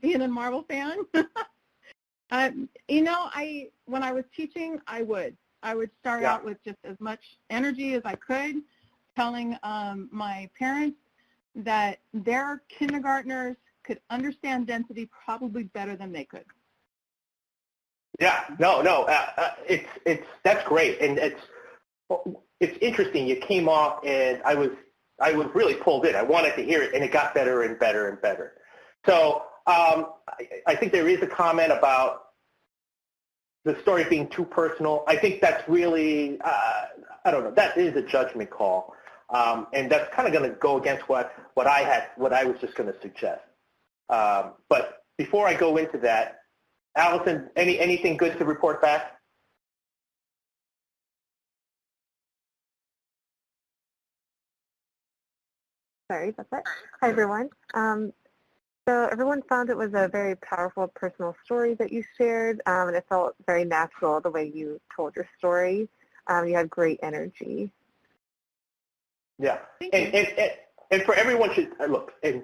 Being a Marvel fan. When I was teaching, I would start out with just as much energy as I could, telling my parents that their kindergartners could understand density probably better than they could.
Yeah, that's great, and it's interesting. You came off, and I was really pulled in. I wanted to hear it, and it got better and better and better. So I think there is a comment about the story being too personal. I think that's really, I don't know, that is a judgment call. And that's kind of going to go against what I was just going to suggest. But before I go into that, Allison, anything good to report back?
Sorry about that. Hi, everyone. So everyone found it was a very powerful personal story that you shared, and it felt very natural the way you told your story. You had great energy.
Yeah, and for everyone should look, and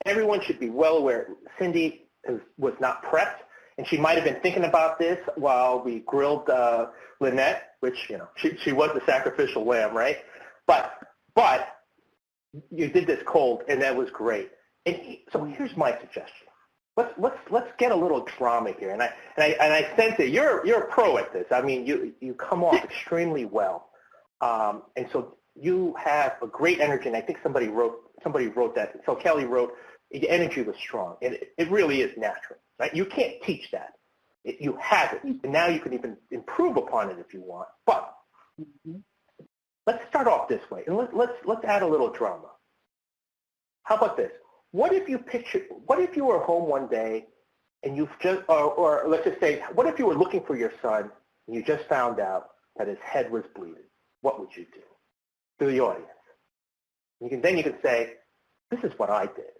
everyone should be well aware. Cindy was not prepped, and she might have been thinking about this while we grilled Lynette, which she was the sacrificial lamb, right? But you did this cold, and that was great. And so here's my suggestion. Let's get a little drama here, and I sense that you're a pro at this. I mean, you come off extremely well, and so you have a great energy. And I think somebody wrote that. So Kelly wrote, the energy was strong, and it really is natural, right? You can't teach that. You have it, and now you can even improve upon it if you want. But let's start off this way, and let's add a little drama. How about this? What if you were home one day and you've just, or let's just say, what if you were looking for your son and you just found out that his head was bleeding? What would you do? To the audience. Then you can say, this is what I did.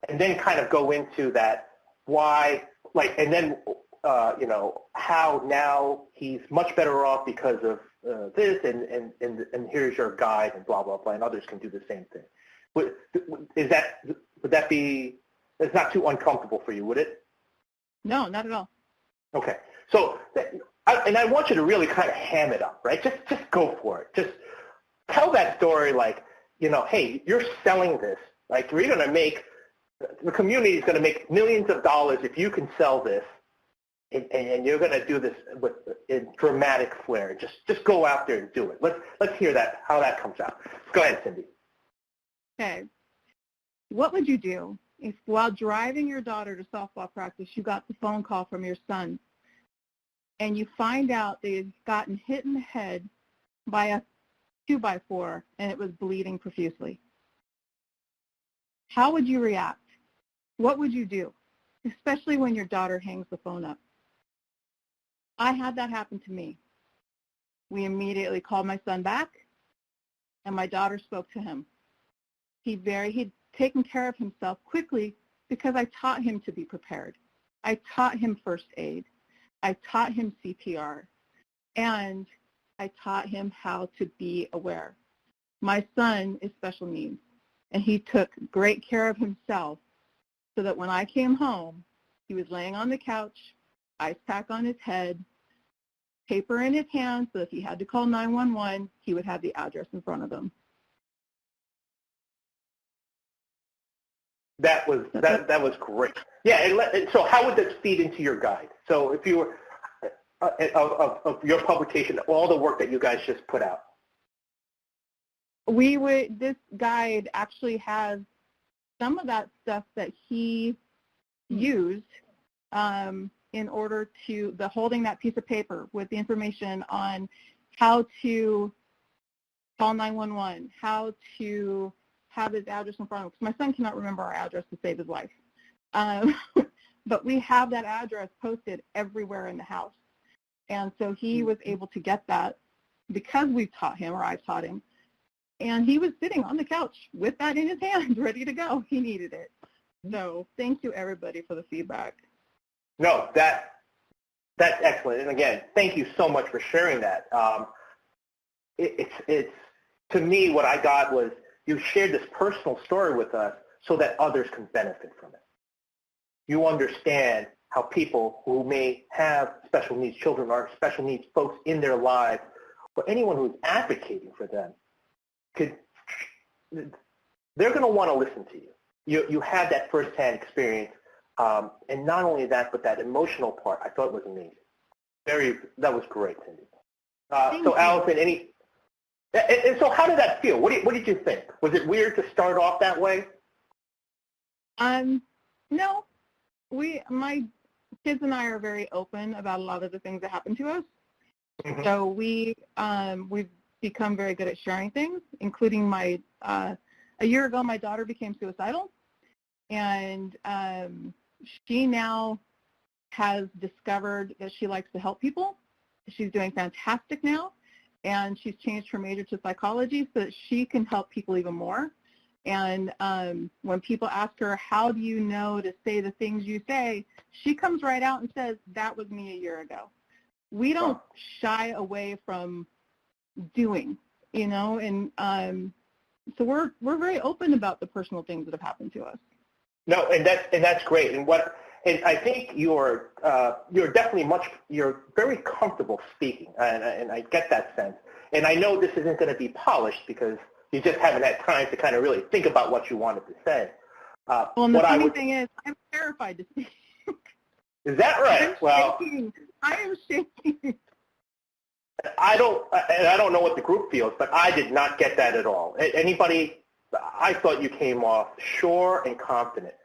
And then kind of go into that why, and then, how now he's much better off because of this, and here's your guide, and blah, blah, blah, and others can do the same thing. Would that be, it's not too uncomfortable for you, would it?
No, not at all.
Okay. So, and I want you to really kind of ham it up, right? Just go for it. Just tell that story like, hey, you're selling this. Like, we're going to make, the community is going to make millions of dollars if you can sell this, and you're going to do this in dramatic flair. Just go out there and do it. Let's hear that, how that comes out. Go ahead, Cindy.
Okay. What would you do if while driving your daughter to softball practice, you got the phone call from your son and you find out that he's gotten hit in the head by a 2x4 and it was bleeding profusely? How would you react? What would you do? Especially when your daughter hangs the phone up. I had that happen to me. We immediately called my son back and my daughter spoke to him. He'd taken care of himself quickly because I taught him to be prepared. I taught him first aid. I taught him CPR. And I taught him how to be aware. My son is special needs, and he took great care of himself so that when I came home, he was laying on the couch, ice pack on his head, paper in his hand, so if he had to call 911, he would have the address in front of him.
That was great. Yeah, and so how would this feed into your guide? So if you were, of your publication, all the work that you guys just put out.
This guide actually has some of that stuff that he used in order to, holding that piece of paper with the information on how to call 911, how to have his address in front of him, because my son cannot remember our address to save his life. But we have that address posted everywhere in the house. And so he was able to get that because we've taught him, or I've taught him. And he was sitting on the couch with that in his hand, ready to go. He needed it. So thank you, everybody, for the feedback.
No, that's excellent. And again, thank you so much for sharing that. It's to me, what I got was, you shared this personal story with us so that others can benefit from it. You understand how people who may have special needs children or special needs folks in their lives, or anyone who's advocating for them, they're going to want to listen to you. You had that firsthand experience, and not only that, but that emotional part, I thought was amazing. That was great, Cindy. So Allison, and so how did that feel? What did you think? Was it weird to start off that way?
No. My kids and I are very open about a lot of the things that happen to us. Mm-hmm. So we've become very good at sharing things, including a year ago, my daughter became suicidal, and she now has discovered that she likes to help people. She's doing fantastic now. and she's changed her major to psychology so that she can help people even more. And when people ask her, how do you know to say the things you say, she comes right out and says, that was me a year ago. We don't shy away from doing, you know, and so we're very open about the personal things that have happened to us.
No, and that's great. And I think you're definitely you're very comfortable speaking, and I get that sense. And I know this isn't going to be polished because you just haven't had time to kind of really think about what you wanted to say.
Well, and the funny thing is, I'm terrified to speak.
Is that right?
I am shaking.
I don't know what the group feels, but I did not get that at all. Anybody, I thought you came off sure and confident.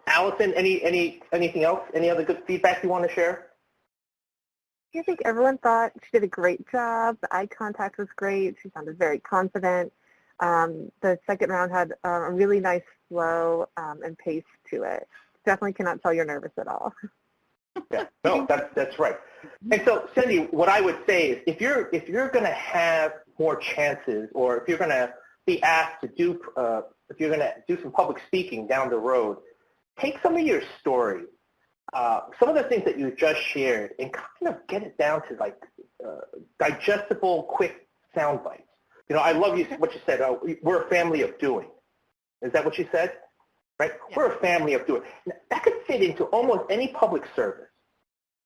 Allison, anything else? Any other good feedback you want to share?
I think everyone thought she did a great job. The eye contact was great. She sounded very confident. The second round had a really nice flow and pace to it. Definitely cannot tell you're nervous at all.
Yeah, no, that's right. And so, Cindy, what I would say is, if you're going to have more chances, or if you're going to be asked to do, if you're going to do some public speaking down the road, take some of your story, some of the things that you just shared, and kind of get it down to like digestible, quick sound bites. You know, I love what you said. We're a family of doing. Is that what you said? Right? Yeah. We're a family of doing. Now, that could fit into almost any public service.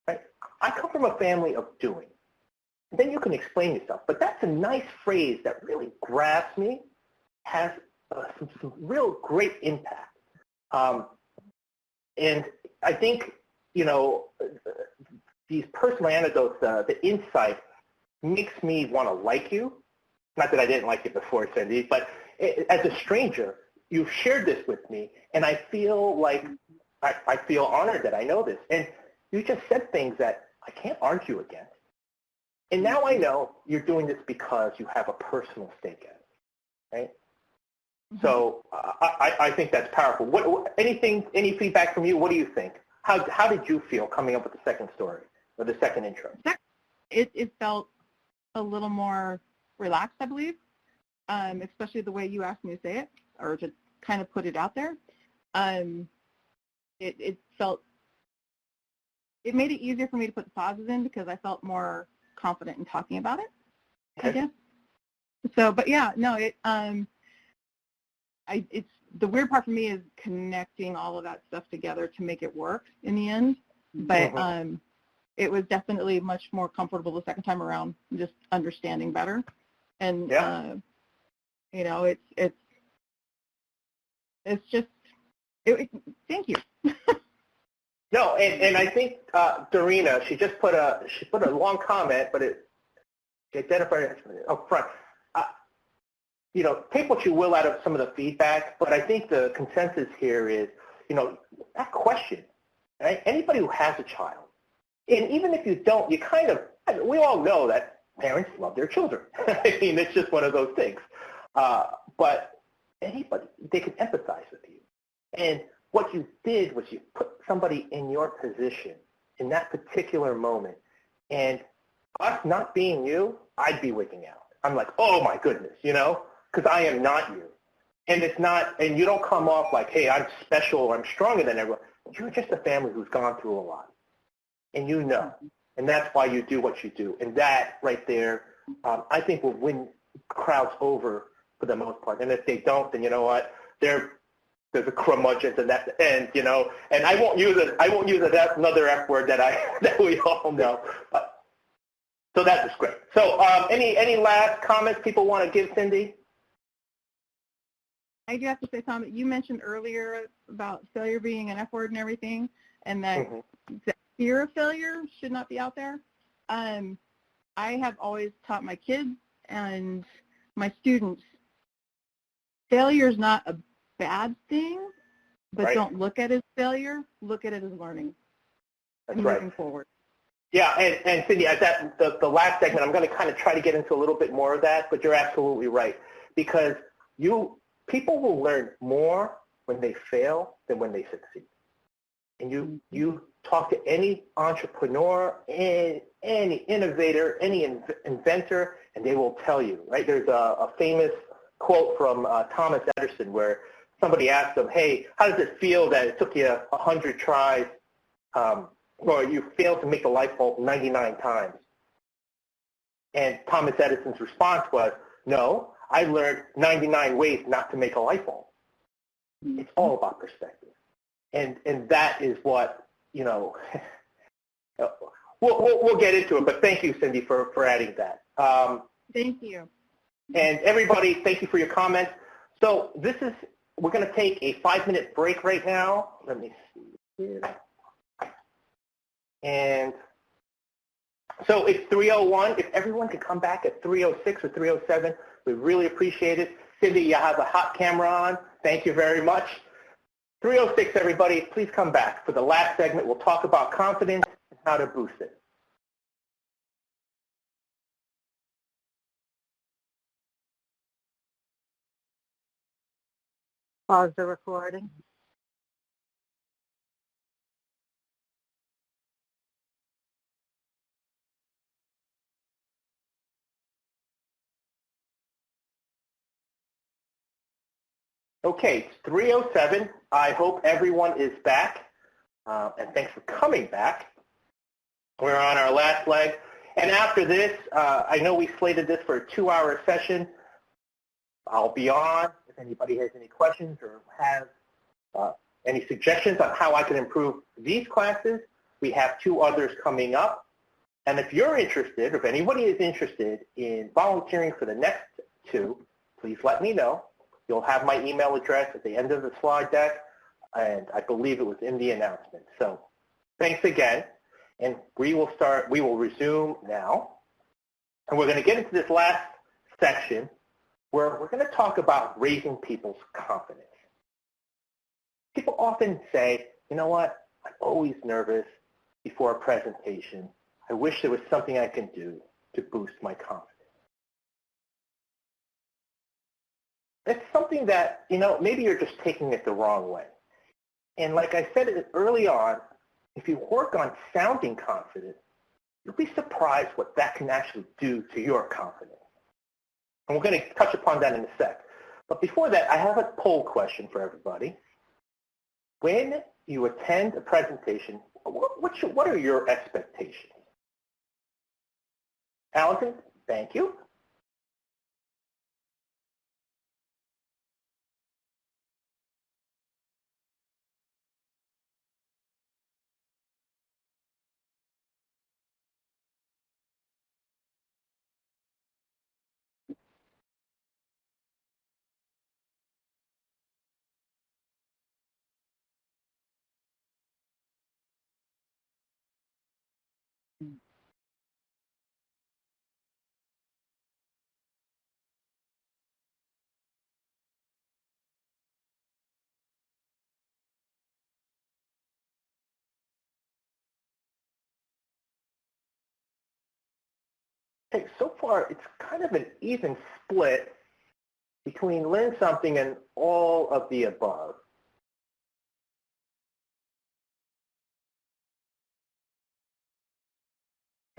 Right? I come from a family of doing. And then you can explain yourself. But that's a nice phrase that really grabs me, has some real great impact. And I think, you know, these personal anecdotes, the insight makes me want to like you. Not that I didn't like you before, Cindy, but as a stranger, you've shared this with me, and I feel like I feel honored that I know this. And you just said things that I can't argue against. And now I know you're doing this because you have a personal stake in it, right? Mm-hmm. So I think that's powerful. Any feedback from you? What do you think? How did you feel coming up with the second story or the second intro?
It felt a little more relaxed, I believe, especially the way you asked me to say it, or to kind of put it out there. It made it easier for me to put the pauses in because I felt more confident in talking about it, okay. I guess. So, but yeah, no, it's the weird part for me is connecting all of that stuff together to make it work in the end. But mm-hmm. It was definitely much more comfortable the second time around, just understanding better. And yeah. You know, it's just thank you.
No, and I think Dorina, she put a long comment, but it identified it up front. You know, take what you will out of some of the feedback, but I think the consensus here is, you know, that question, right? Anybody who has a child, and even if you don't, we all know that parents love their children. I mean, it's just one of those things. But anybody, they can empathize with you. And what you did was you put somebody in your position in that particular moment. And us not being you, I'd be wigging out. I'm like, oh my goodness, you know, because I am not you. And it's not, and you don't come off like, hey, I'm special or I'm stronger than everyone. You're just a family who's gone through a lot. And you know. And that's why you do what you do. And that right there, I think will win crowds over for the most part. And if they don't, then you know what? There's a curmudgeon, and that's the end, you know. And I won't use another F word that we all know. So that was great. So any last comments people want to give Cindy?
I do have to say, Tom, you mentioned earlier about failure being an F word and everything, and that mm-hmm. the fear of failure should not be out there. I have always taught my kids and my students, failure is not a bad thing, but right. Don't look at it as failure. Look at it as learning.
That's
and
right.
Moving forward.
Yeah, and Cindy, at the last segment, I'm going to kind of try to get into a little bit more of that, but you're absolutely right, because people will learn more when they fail than when they succeed. And you talk to any entrepreneur, and any innovator, any inventor, and they will tell you, right? There's a famous quote from Thomas Edison where somebody asked him, hey, how does it feel that it took you 100 tries or you failed to make a light bulb 99 times? And Thomas Edison's response was, no, I learned 99 ways not to make a light bulb. It's all about perspective. And that is what, you know, we'll get into it, but thank you, Cindy, for adding that.
Thank you.
And everybody, thank you for your comments. So we're going to take a 5-minute break right now. Let me see here. And so it's 3:01. If everyone could come back at 3:06 or 3:07, we really appreciate it. Cindy, you have a hot camera on. Thank you very much. 3:06, everybody, please come back. For the last segment, we'll talk about confidence and how to boost it.
Pause the recording.
Okay, it's 3:07. I hope everyone is back, and thanks for coming back. We're on our last leg, and after this, I know we slated this for a 2-hour session. I'll be on if anybody has any questions or has any suggestions on how I can improve these classes. We have 2 others coming up, and if you're interested, or if anybody is interested in volunteering for the next 2, please let me know. You'll have my email address at the end of the slide deck, and I believe it was in the announcement. So thanks again, and we will resume now. And we're going to get into this last section where we're going to talk about raising people's confidence. People often say, you know what, I'm always nervous before a presentation. I wish there was something I can do to boost my confidence. It's something that, you know, maybe you're just taking it the wrong way. And like I said early on, if you work on sounding confident, you'll be surprised what that can actually do to your confidence. And we're going to touch upon that in a sec. But before that, I have a poll question for everybody. When you attend a presentation, what are your expectations? Allison, thank you. Okay, so far it's kind of an even split between learn something and all of the above.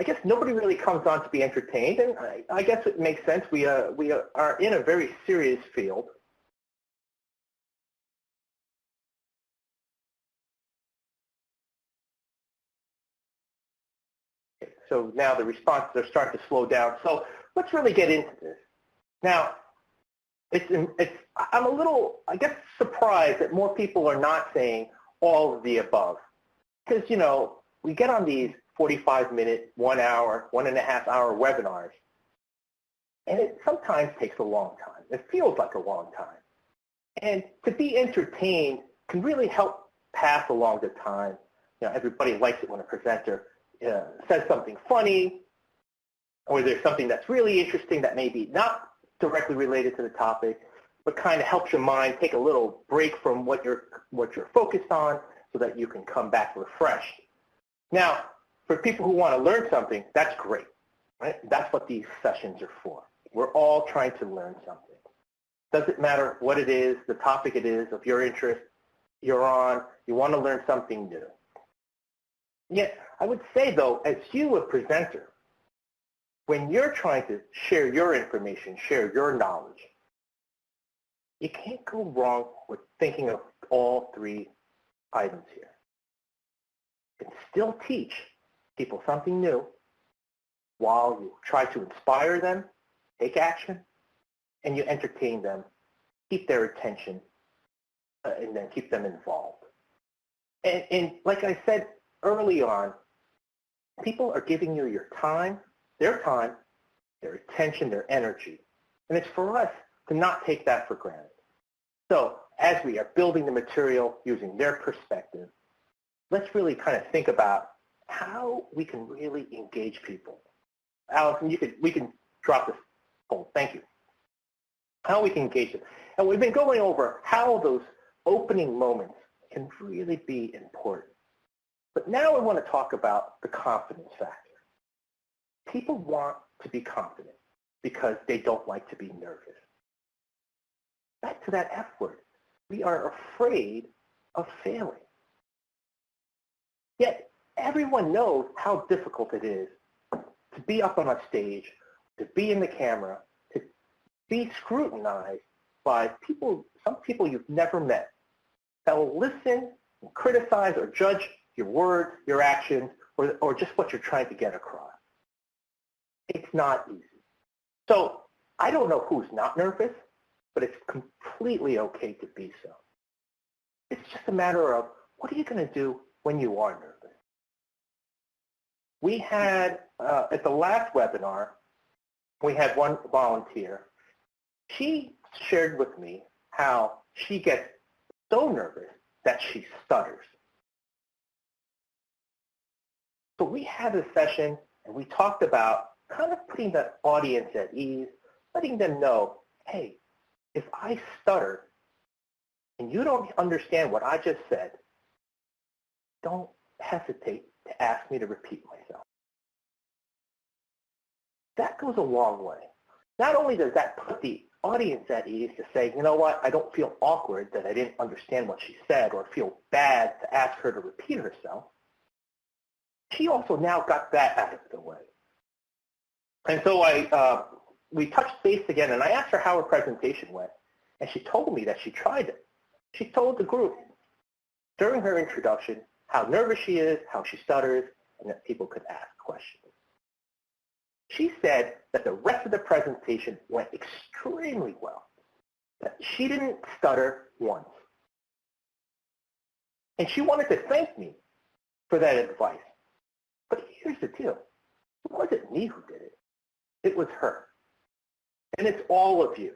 I guess nobody really comes on to be entertained, and I guess it makes sense. We are in a very serious field. So now the responses are starting to slow down. So let's really get into this. Now, I'm a little, I guess, surprised that more people are not saying all of the above. Because, you know, we get on these 45-minute, 1 hour, 1.5 hour webinars, and it sometimes takes a long time. It feels like a long time. And to be entertained can really help pass along the time. You know, everybody likes it when a presenter says something funny, or there's something that's really interesting that may be not directly related to the topic, but kind of helps your mind take a little break from what you're focused on so that you can come back refreshed. Now, for people who want to learn something, that's great, right? That's what these sessions are for. We're all trying to learn something. Doesn't matter what it is, the topic it is, of your interest, you're on, you want to learn something new. Yet, I would say, though, as you, a presenter, when you're trying to share your information, share your knowledge, you can't go wrong with thinking of all three items here. You can still teach people something new while you try to inspire them, take action, and you entertain them, keep their attention, and then keep them involved. And like I said early on, people are giving you your time, their attention, their energy. And it's for us to not take that for granted. So as we are building the material using their perspective, let's really kind of think about how we can really engage people. Allison, we can drop this poll. Thank you. How we can engage them. And we've been going over how those opening moments can really be important. But now I want to talk about the confidence factor. People want to be confident because they don't like to be nervous. Back to that F word. We are afraid of failing. Yet everyone knows how difficult it is to be up on a stage, to be in the camera, to be scrutinized by people, some people you've never met, that will listen and criticize or judge your words, your actions, or just what you're trying to get across. It's not easy. So I don't know who's not nervous, but it's completely okay to be so. It's just a matter of what are you going to do when you are nervous? We had, at the last webinar, we had one volunteer. She shared with me how she gets so nervous that she stutters. So we had a session and we talked about kind of putting the audience at ease, letting them know, hey, if I stutter and you don't understand what I just said, don't hesitate to ask me to repeat myself. That goes a long way. Not only does that put the audience at ease to say, you know what, I don't feel awkward that I didn't understand what she said or feel bad to ask her to repeat herself, she also now got that out of the way. And so we touched base again, and I asked her how her presentation went, and she told me that she tried it. She told the group during her introduction how nervous she is, how she stutters, and that people could ask questions. She said that the rest of the presentation went extremely well, that she didn't stutter once. And she wanted to thank me for that advice. But here's the deal. It wasn't me who did it. It was her. And it's all of you.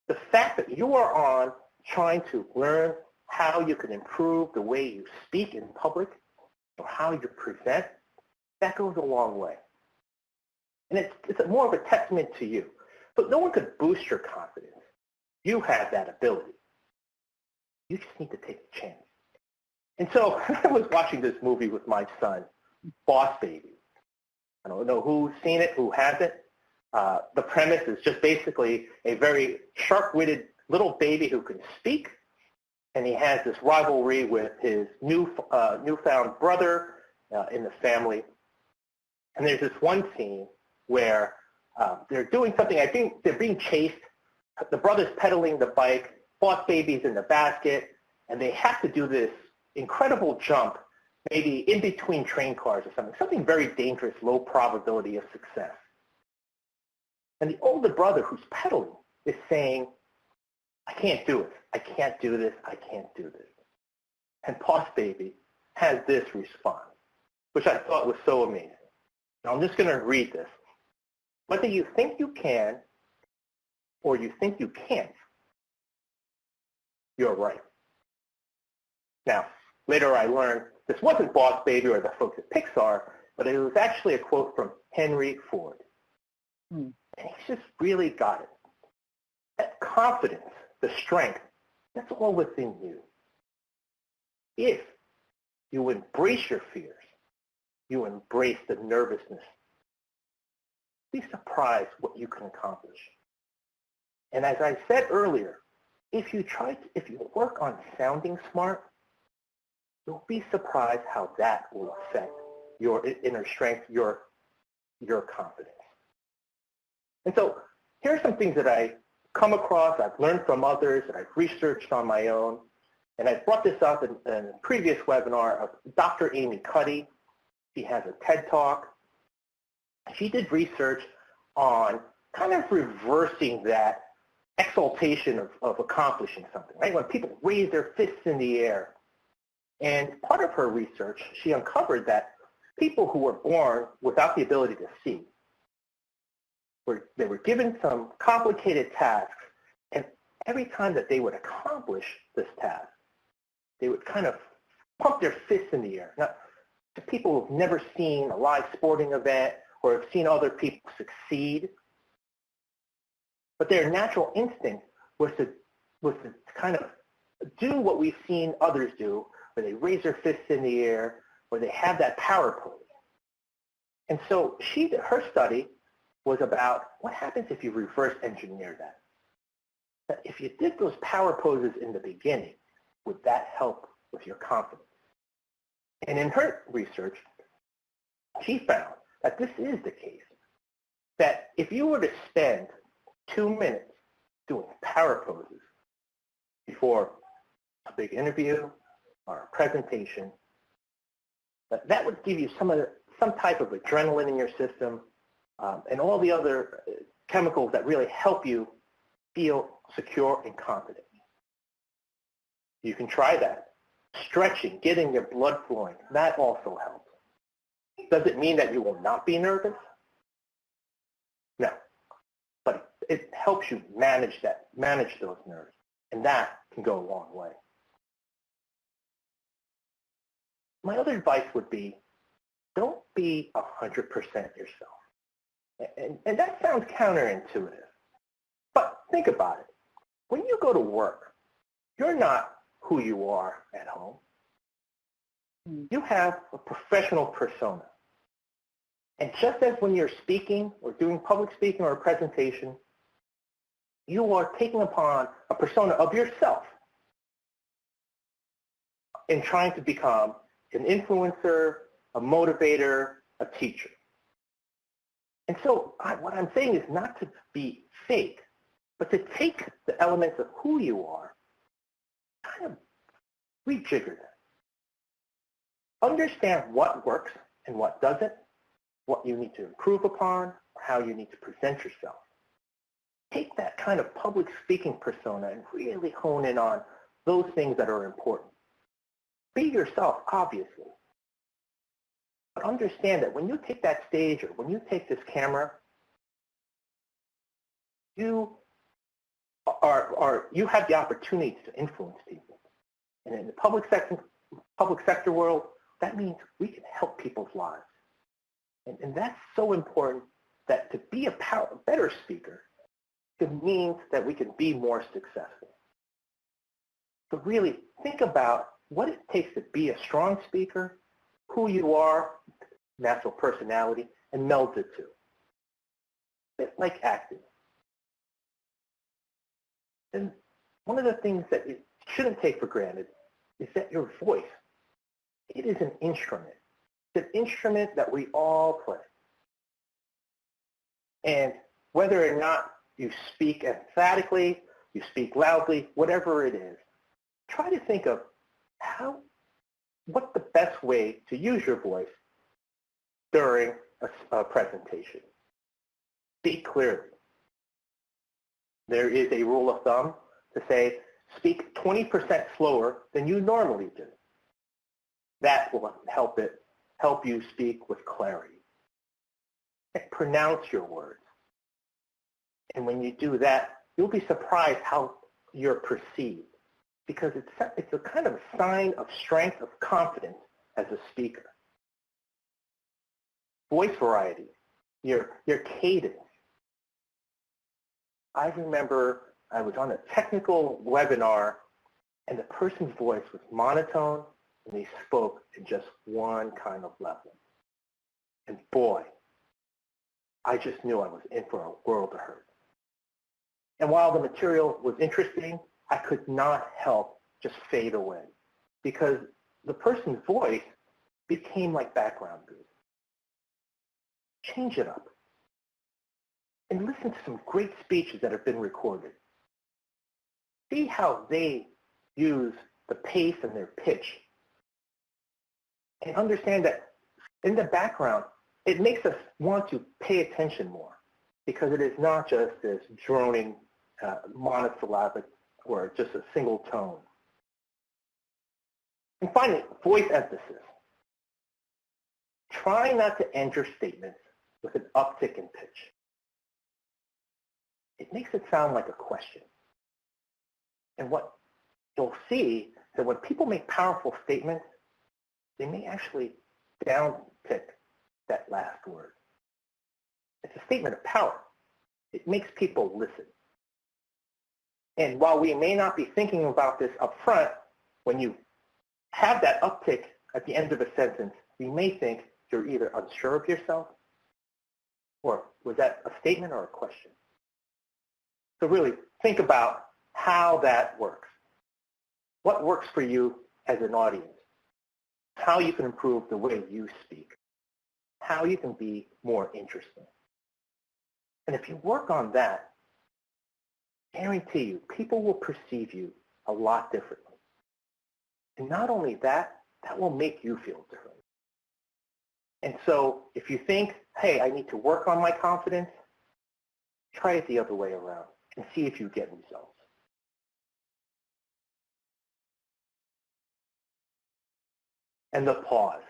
The fact that you are on trying to learn how you can improve the way you speak in public or how you present, that goes a long way. And it's more of a testament to you. But no one could boost your confidence. You have that ability. You just need to take a chance. And so I was watching this movie with my son, Boss Baby. I don't know who's seen it, who hasn't. The premise is just basically a very sharp-witted little baby who can speak, and he has this rivalry with his newfound brother in the family. And there's this one scene where they're doing something. I think they're being chased. The brother's pedaling the bike. Boss Baby's in the basket, and they have to do this incredible jump, maybe in between train cars or something very dangerous, low probability of success. And the older brother who's pedaling is saying, I can't do it. I can't do this. I can't do this. And Boss Baby has this response, which I thought was so amazing. Now I'm just going to read this. Whether you think you can or you think you can't, you're right. Now, later I learned this wasn't Boss Baby or the folks at Pixar, but it was actually a quote from Henry Ford. And he just really got it. That confidence, the strength, that's all within you. If you embrace your fears, you embrace the nervousness, be surprised what you can accomplish. And as I said earlier, if you work on sounding smart, you'll be surprised how that will affect your inner strength, your confidence. And so here are some things that I come across, I've learned from others, that I've researched on my own. And I brought this up in a previous webinar of Dr. Amy Cuddy. She has a TED Talk. She did research on kind of reversing that exaltation of accomplishing something, right? When people raise their fists in the air. And part of her research, she uncovered that people who were born without the ability to see, they were given some complicated tasks, and every time that they would accomplish this task, they would kind of pump their fists in the air. Now, to people who've never seen a live sporting event or have seen other people succeed, but their natural instinct was to kind of do what we've seen others do, where they raise their fists in the air, where they have that power pose. And so her study was about what happens if you reverse engineer that. That if you did those power poses in the beginning, would that help with your confidence? And in her research, she found that this is the case. That if you were to spend 2 minutes doing power poses before a big interview or a presentation, that would give you some type of adrenaline in your system and all the other chemicals that really help you feel secure and confident. You can try that. Stretching, getting your blood flowing, that also helps. Does it mean that you will not be nervous? No. But it helps you manage those nerves, and that can go a long way. My other advice would be, don't be 100% yourself. And that sounds counterintuitive. But think about it. When you go to work, you're not who you are at home. You have a professional persona. And just as when you're speaking or doing public speaking or a presentation, you are taking upon a persona of yourself in trying to become an influencer, a motivator, a teacher. And so what I'm saying is not to be fake, but to take the elements of who you are, kind of rejigger them. Understand what works and what doesn't, what you need to improve upon, or how you need to present yourself. Take that kind of public speaking persona and really hone in on those things that are important. Be yourself, obviously. But understand that when you take that stage or when you take this camera, you have the opportunity to influence people. And in the public sector world, that means we can help people's lives. And that's so important, that to be a better speaker, it means that we can be more successful. So really think about what it takes to be a strong speaker, who you are, natural personality, and meld the two. It's like acting. And one of the things that you shouldn't take for granted is that your voice, it is an instrument. It's an instrument that we all play. And whether or not you speak emphatically, you speak loudly, whatever it is, try to think of what's the best way to use your voice during a presentation. Speak clearly. There is a rule of thumb to say, speak 20% slower than you normally do. That will help you speak with clarity. And pronounce your words. And when you do that, you'll be surprised how you're perceived, because it's a kind of a sign of strength, of confidence as a speaker. Voice variety, your cadence. I remember I was on a technical webinar, and the person's voice was monotone, and they spoke in just one kind of level. And boy, I just knew I was in for a world of hurt. And while the material was interesting, I could not help just fade away, because the person's voice became like background music. change it up. And listen to some great speeches that have been recorded. See how they use the pace and their pitch. And understand that in the background, it makes us want to pay attention more because it is not just this droning monosyllabic or just a single tone. And finally, voice emphasis. Try not to end your statements with an uptick in pitch. It makes it sound like a question. And what you'll see is that when people make powerful statements, they may actually downtick that last word. It's a statement of power. It makes people listen. And while we may not be thinking about this up front, when you have that uptick at the end of a sentence, you may think you're either unsure of yourself or was that a statement or a question? So really think about how that works. What works for you as an audience? How you can improve the way you speak. How you can be more interesting. And if you work on that, guarantee you, people will perceive you a lot differently. And not only that, that will make you feel different. And so if you think, hey, I need to work on my confidence, try it the other way around and see if you get results. And the pause.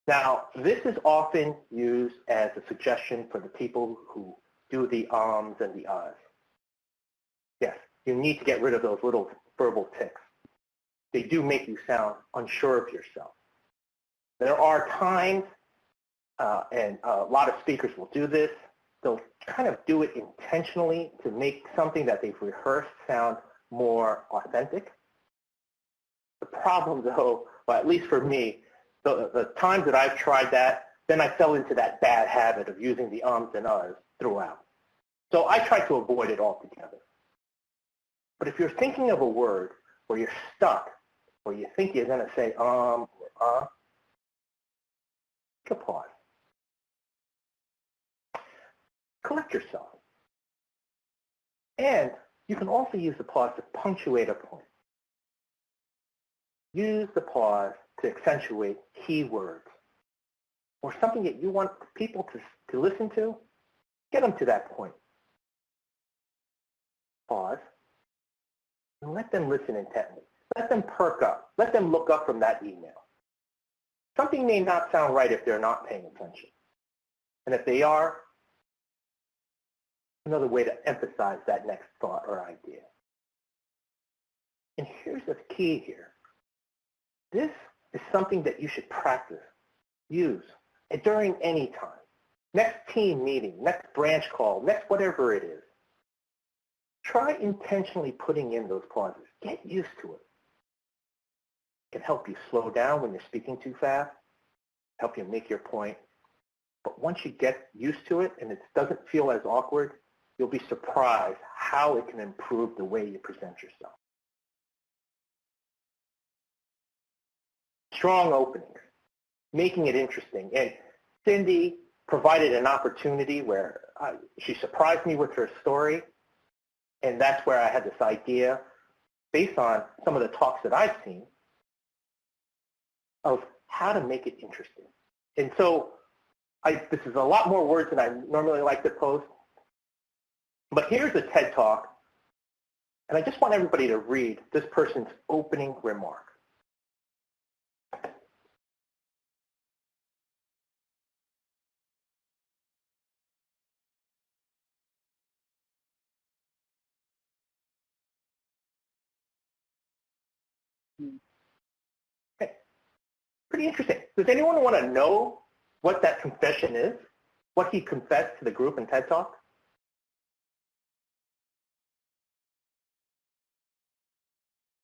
Now, this is often used as a suggestion for the people who do the ums and the ahs. Yes, you need to get rid of those little verbal tics. They do make you sound unsure of yourself. There are times, and a lot of speakers will do this, they'll kind of do it intentionally to make something that they've rehearsed sound more authentic. The problem, though, well, at least for me, the times that I've tried that, then I fell into that bad habit of using the ums and ahs throughout. So I try to avoid it altogether. But if you're thinking of a word where you're stuck, or you think you're going to say or take a pause. Collect yourself. And you can also use the pause to punctuate a point. Use the pause to accentuate key words or something that you want people to listen to. Get them to that point. Pause and let them listen intently. Let them perk up. Let them look up from that email. Something may not sound right if they're not paying attention. And if they are, another way to emphasize that next thought or idea. And here's the key here. This is something that you should practice, use, and during any time. Next team meeting, next branch call, next whatever it is. Try intentionally putting in those pauses. Get used to it. It can help you slow down when you're speaking too fast, help you make your point. But once you get used to it and it doesn't feel as awkward, you'll be surprised how it can improve the way you present yourself. Strong openings, making it interesting. And Cindy provided an opportunity where she surprised me with her story. And that's where I had this idea, based on some of the talks that I've seen, of how to make it interesting. And so this is a lot more words than I normally like to post. But here's a TED Talk. And I just want everybody to read this person's opening remark. Okay. Pretty interesting. Does anyone want to know what that confession is? What he confessed to the group in TED Talk?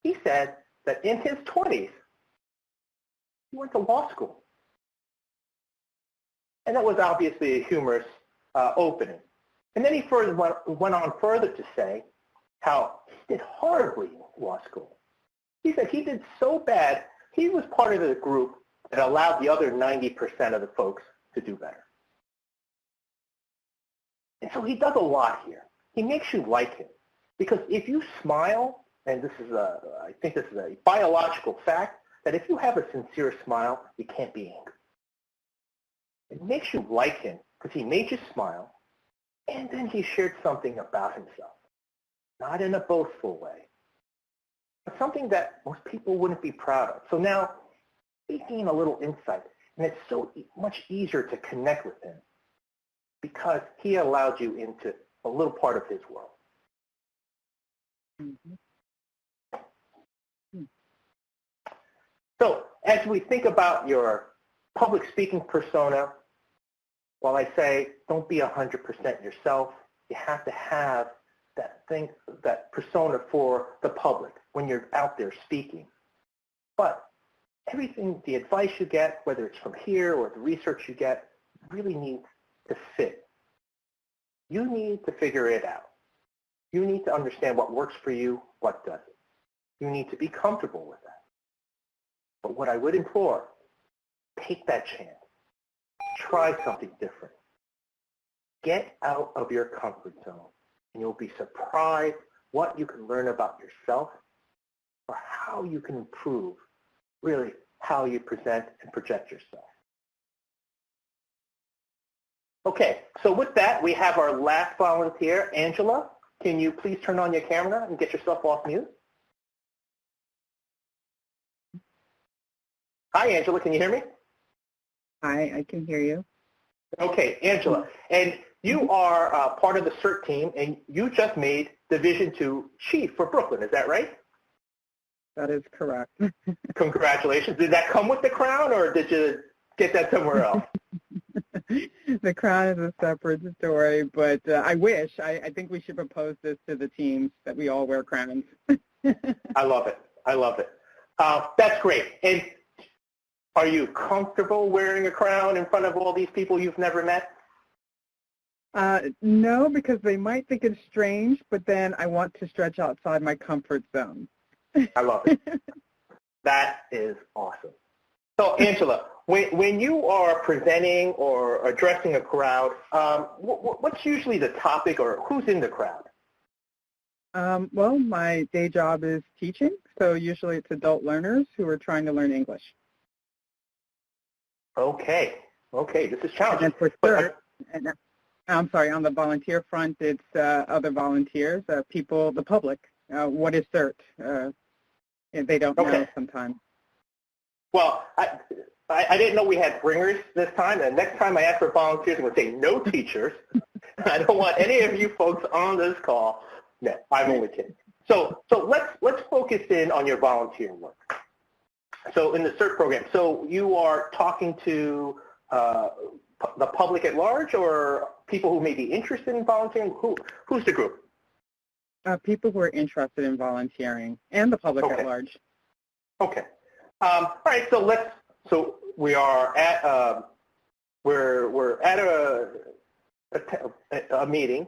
He said that in his 20s, he went to law school. And that was obviously a humorous opening. And then he went on further to say how he did horribly in law school. He said he did so bad, he was part of the group that allowed the other 90% of the folks to do better. And so he does a lot here. He makes you like him. Because if you smile, and I think this is a biological fact, that if you have a sincere smile, you can't be angry. It makes you like him because he made you smile, and then he shared something about himself. Not in a boastful way, but something that most people wouldn't be proud of. So now we gain a little insight, and it's so much easier to connect with him because he allowed you into a little part of his world.
Mm-hmm.
So as we think about your public speaking persona, while I say don't be 100% yourself, you have to have that persona for the public when you're out there speaking. But everything, the advice you get, whether it's from here or the research you get, really needs to fit. You need to figure it out. You need to understand what works for you, what doesn't. You need to be comfortable with that. But what I would implore, take that chance. Try something different. Get out of your comfort zone, and you'll be surprised what you can learn about yourself or how you can improve, really, how you present and project yourself. Okay, so with that, we have our last volunteer, Angela. Can you please turn on your camera and get yourself off mute? Hi, Angela. Can you hear me?
Hi, I can hear you.
Okay, Angela. And you are part of the CERT team, and you just made Division II Chief for Brooklyn. Is that right?
That is correct.
Congratulations. Did that come with the crown, or did you get that somewhere else?
The crown is a separate story, but I wish. I think we should propose this to the teams that we all wear crowns.
I love it. I love it. That's great. And are you comfortable wearing a crown in front of all these people you've never met?
No, because they might think it's strange, but then I want to stretch outside my comfort zone.
I love it. That is awesome. So, Angela, when you are presenting or addressing a crowd, what's usually the topic or who's in the crowd?
Well, my day job is teaching, so usually it's adult learners who are trying to learn English.
Okay, this is challenging.
And for CERT, I'm sorry, on the volunteer front, it's other volunteers, people, the public. What is CERT? They don't know sometimes.
Well, I didn't know we had bringers this time, and next time I ask for volunteers, I'm going to say no teachers. I don't want any of you folks on this call. No, I'm only kidding. So let's focus in on your volunteer work. So in the CERT program, so you are talking to the public at large, or people who may be interested in volunteering? Who's the group?
People who are interested in volunteering, and the public at large.
Okay. All right. So we are at we're at a meeting,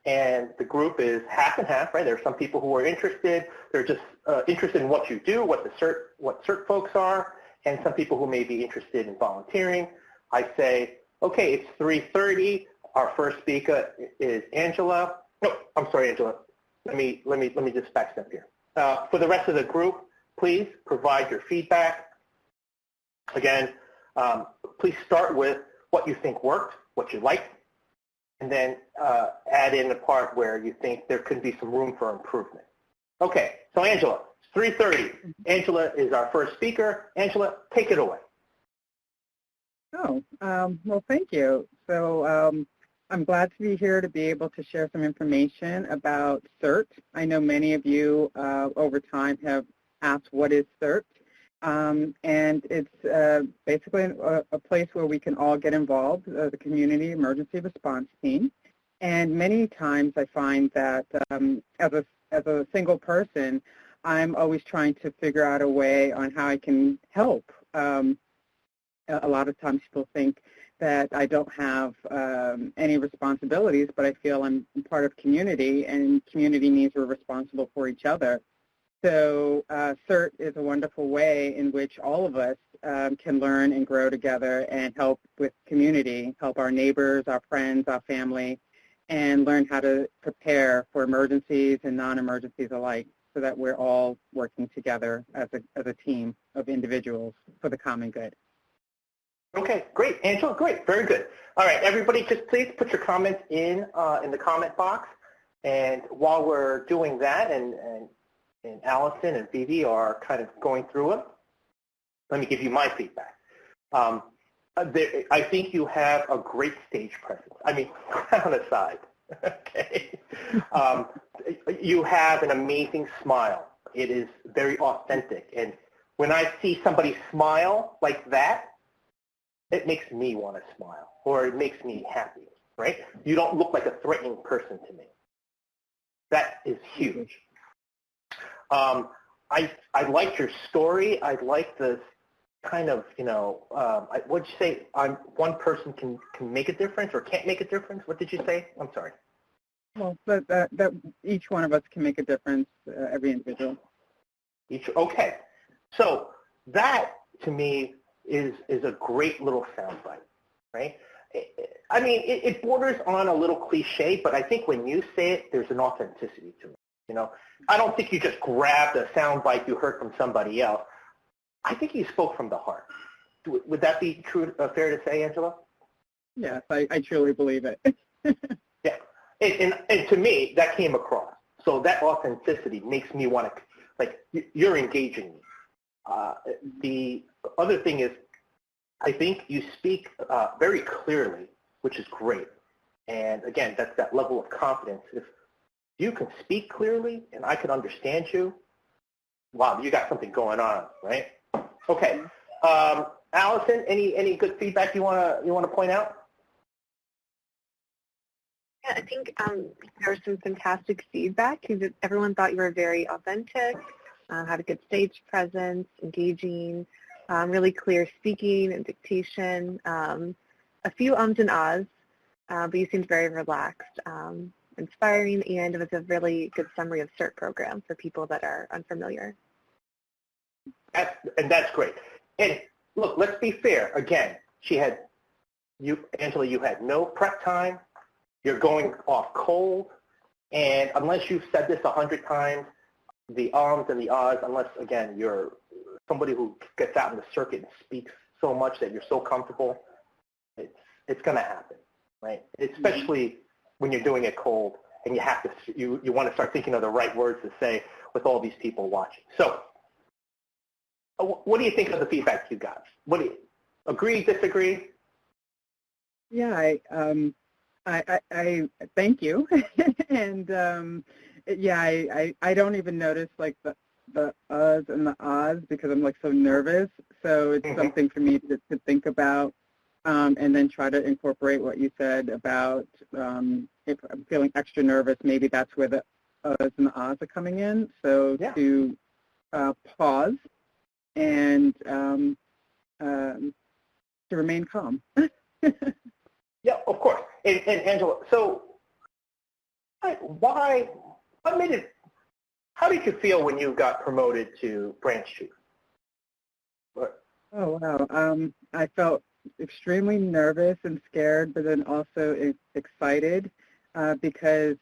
and the group is half and half. Right. There are some people who are interested. They're just interested in what you do, what CERT folks are, and some people who may be interested in volunteering. I say, okay, it's 3:30. Our first speaker is Angela. No, I'm sorry, Angela. Let me just backstep here. For the rest of the group, please provide your feedback. Again, please start with what you think worked, what you liked, and then add in the part where you think there could be some room for improvement. Okay, so Angela, it's 3:30. Angela is our first speaker. Angela, take it away.
Oh, well, thank you. So I'm glad to be here to be able to share some information about CERT. I know many of you over time have asked what is CERT, and it's basically a place where we can all get involved, the Community Emergency Response Team. And many times I find that as a single person, I'm always trying to figure out a way on how I can help. A lot of times people think that I don't have any responsibilities, but I feel I'm part of community, and community means we're responsible for each other. So CERT is a wonderful way in which all of us can learn and grow together and help with community, help our neighbors, our friends, our family. and learn how to prepare for emergencies and non-emergencies alike so that we're all working together as a team of individuals for the common good.
Okay, great. Angela, great. Very good. All right, everybody, just please put your comments in the comment box. And while we're doing that, and Allison and Vivi are kind of going through it, let me give you my feedback. I think you have a great stage presence. I mean, crown aside, okay? You have an amazing smile. It is very authentic. And when I see somebody smile like that, it makes me want to smile, or it makes me happy, right? You don't look like a threatening person to me. That is huge. I liked your story. I like the kind of, what'd you say? One person can make a difference or can't make a difference? What did you say? I'm sorry.
Well, that each one of us can make a difference, every individual.
Okay. So that, to me, is a great little soundbite, right? I mean, it borders on a little cliche, but I think when you say it, there's an authenticity to it. I don't think you just grabbed a soundbite you heard from somebody else. I think you spoke from the heart. Would that be true, fair to say, Angela?
Yes, I truly believe it.
Yeah, and to me, that came across. So that authenticity makes me want to, like, you're engaging me. The other thing is, I think you speak very clearly, which is great. And again, that's that level of confidence. If you can speak clearly and I can understand you, wow, you got something going on, right? Okay, Allison, any good feedback you wanna point out?
Yeah, I think there was some fantastic feedback. Everyone thought you were very authentic, had a good stage presence, engaging, really clear speaking and dictation, a few ums and ahs, but you seemed very relaxed, inspiring, and it was a really good summary of CERT program for people that are unfamiliar.
That's great. And look, let's be fair. Again, Angela, you had no prep time. You're going off cold. And unless you've said this 100 times, the ums and the ahs, unless, again, you're somebody who gets out in the circuit and speaks so much that you're so comfortable, it's going to happen, right? Especially when you're doing it cold and you want to start thinking of the right words to say with all these people watching. So what do you think of the feedback you got? What do you agree, disagree?
Yeah, I thank you. And yeah, I don't even notice like the uhs and the ahs because I'm like so nervous. So it's something for me to think about, and then try to incorporate what you said about if I'm feeling extra nervous, maybe that's where the uhs and the ahs are coming in. So to pause and to remain calm.
Yeah, of course. And Angela, so how did you feel when you got promoted to branch chief?
Oh, wow. I felt extremely nervous and scared, but then also excited because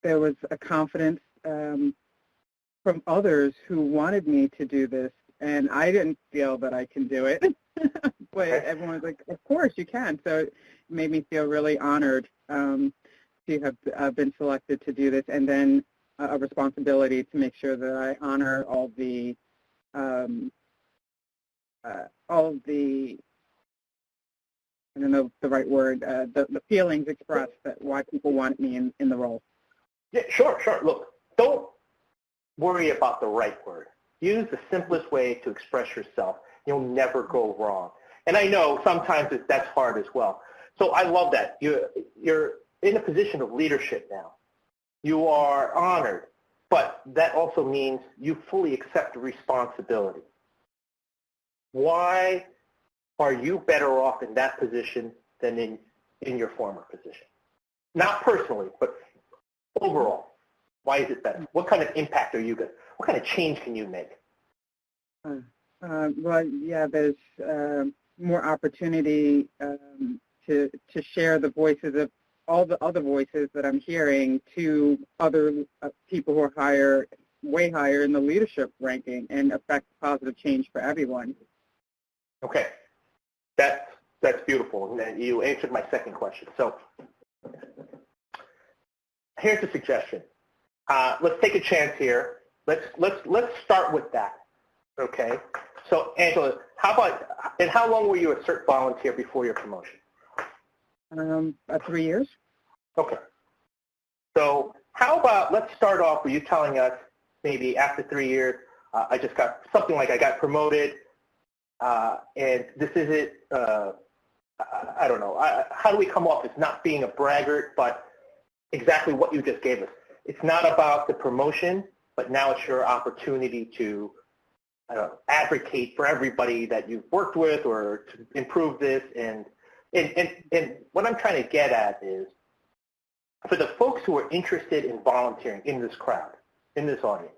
there was a confidence from others who wanted me to do this, and I didn't feel that I can do it. But everyone was like, of course you can. So it made me feel really honored to have been selected to do this, and then a responsibility to make sure that I honor all the I don't know the right word, the feelings expressed that why people want me in the role.
Yeah, sure. Look, don't worry about the right word. Use the simplest way to express yourself. You'll never go wrong. And I know sometimes that's hard as well. So I love that. You're in a position of leadership now. You are honored, but that also means you fully accept the responsibility. Why are you better off in that position than in your former position? Not personally, but overall. Why is it better? What kind of impact are you going to, what kind of change can you make?
Well, yeah, there's more opportunity to share the voices of all the other voices that I'm hearing to other people who are way higher in the leadership ranking and affect positive change for everyone.
Okay, that's beautiful. And you answered my second question. So here's a suggestion. Let's take a chance here. Let's start with that. Okay. So Angela, how long were you a CERT volunteer before your promotion?
3 years.
Okay. So how about let's start off with you telling us maybe after 3 years, I just got something like I got promoted, and this isn't, I don't know, how do we come off as not being a braggart, but exactly what you just gave us. It's not about the promotion, but now it's your opportunity to advocate for everybody that you've worked with or to improve this. And what I'm trying to get at is for the folks who are interested in volunteering in this crowd, in this audience,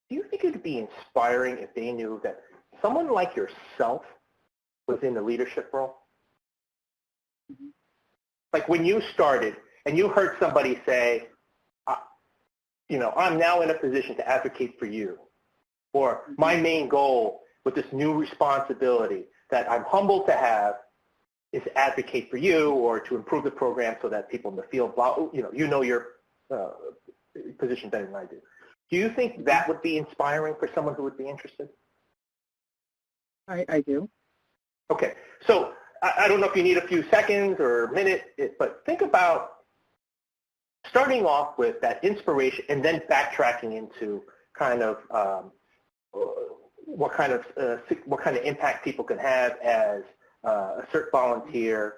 do you think it would be inspiring if they knew that someone like yourself was in the leadership role?
Mm-hmm.
Like when you started and you heard somebody say, I'm now in a position to advocate for you, or my main goal with this new responsibility that I'm humbled to have is to advocate for you or to improve the program so that people in the field, your position better than I do. Do you think that would be inspiring for someone who would be interested?
I do.
Okay. So I don't know if you need a few seconds or a minute, but think about starting off with that inspiration and then backtracking into kind of what kind of impact people can have as a CERT volunteer,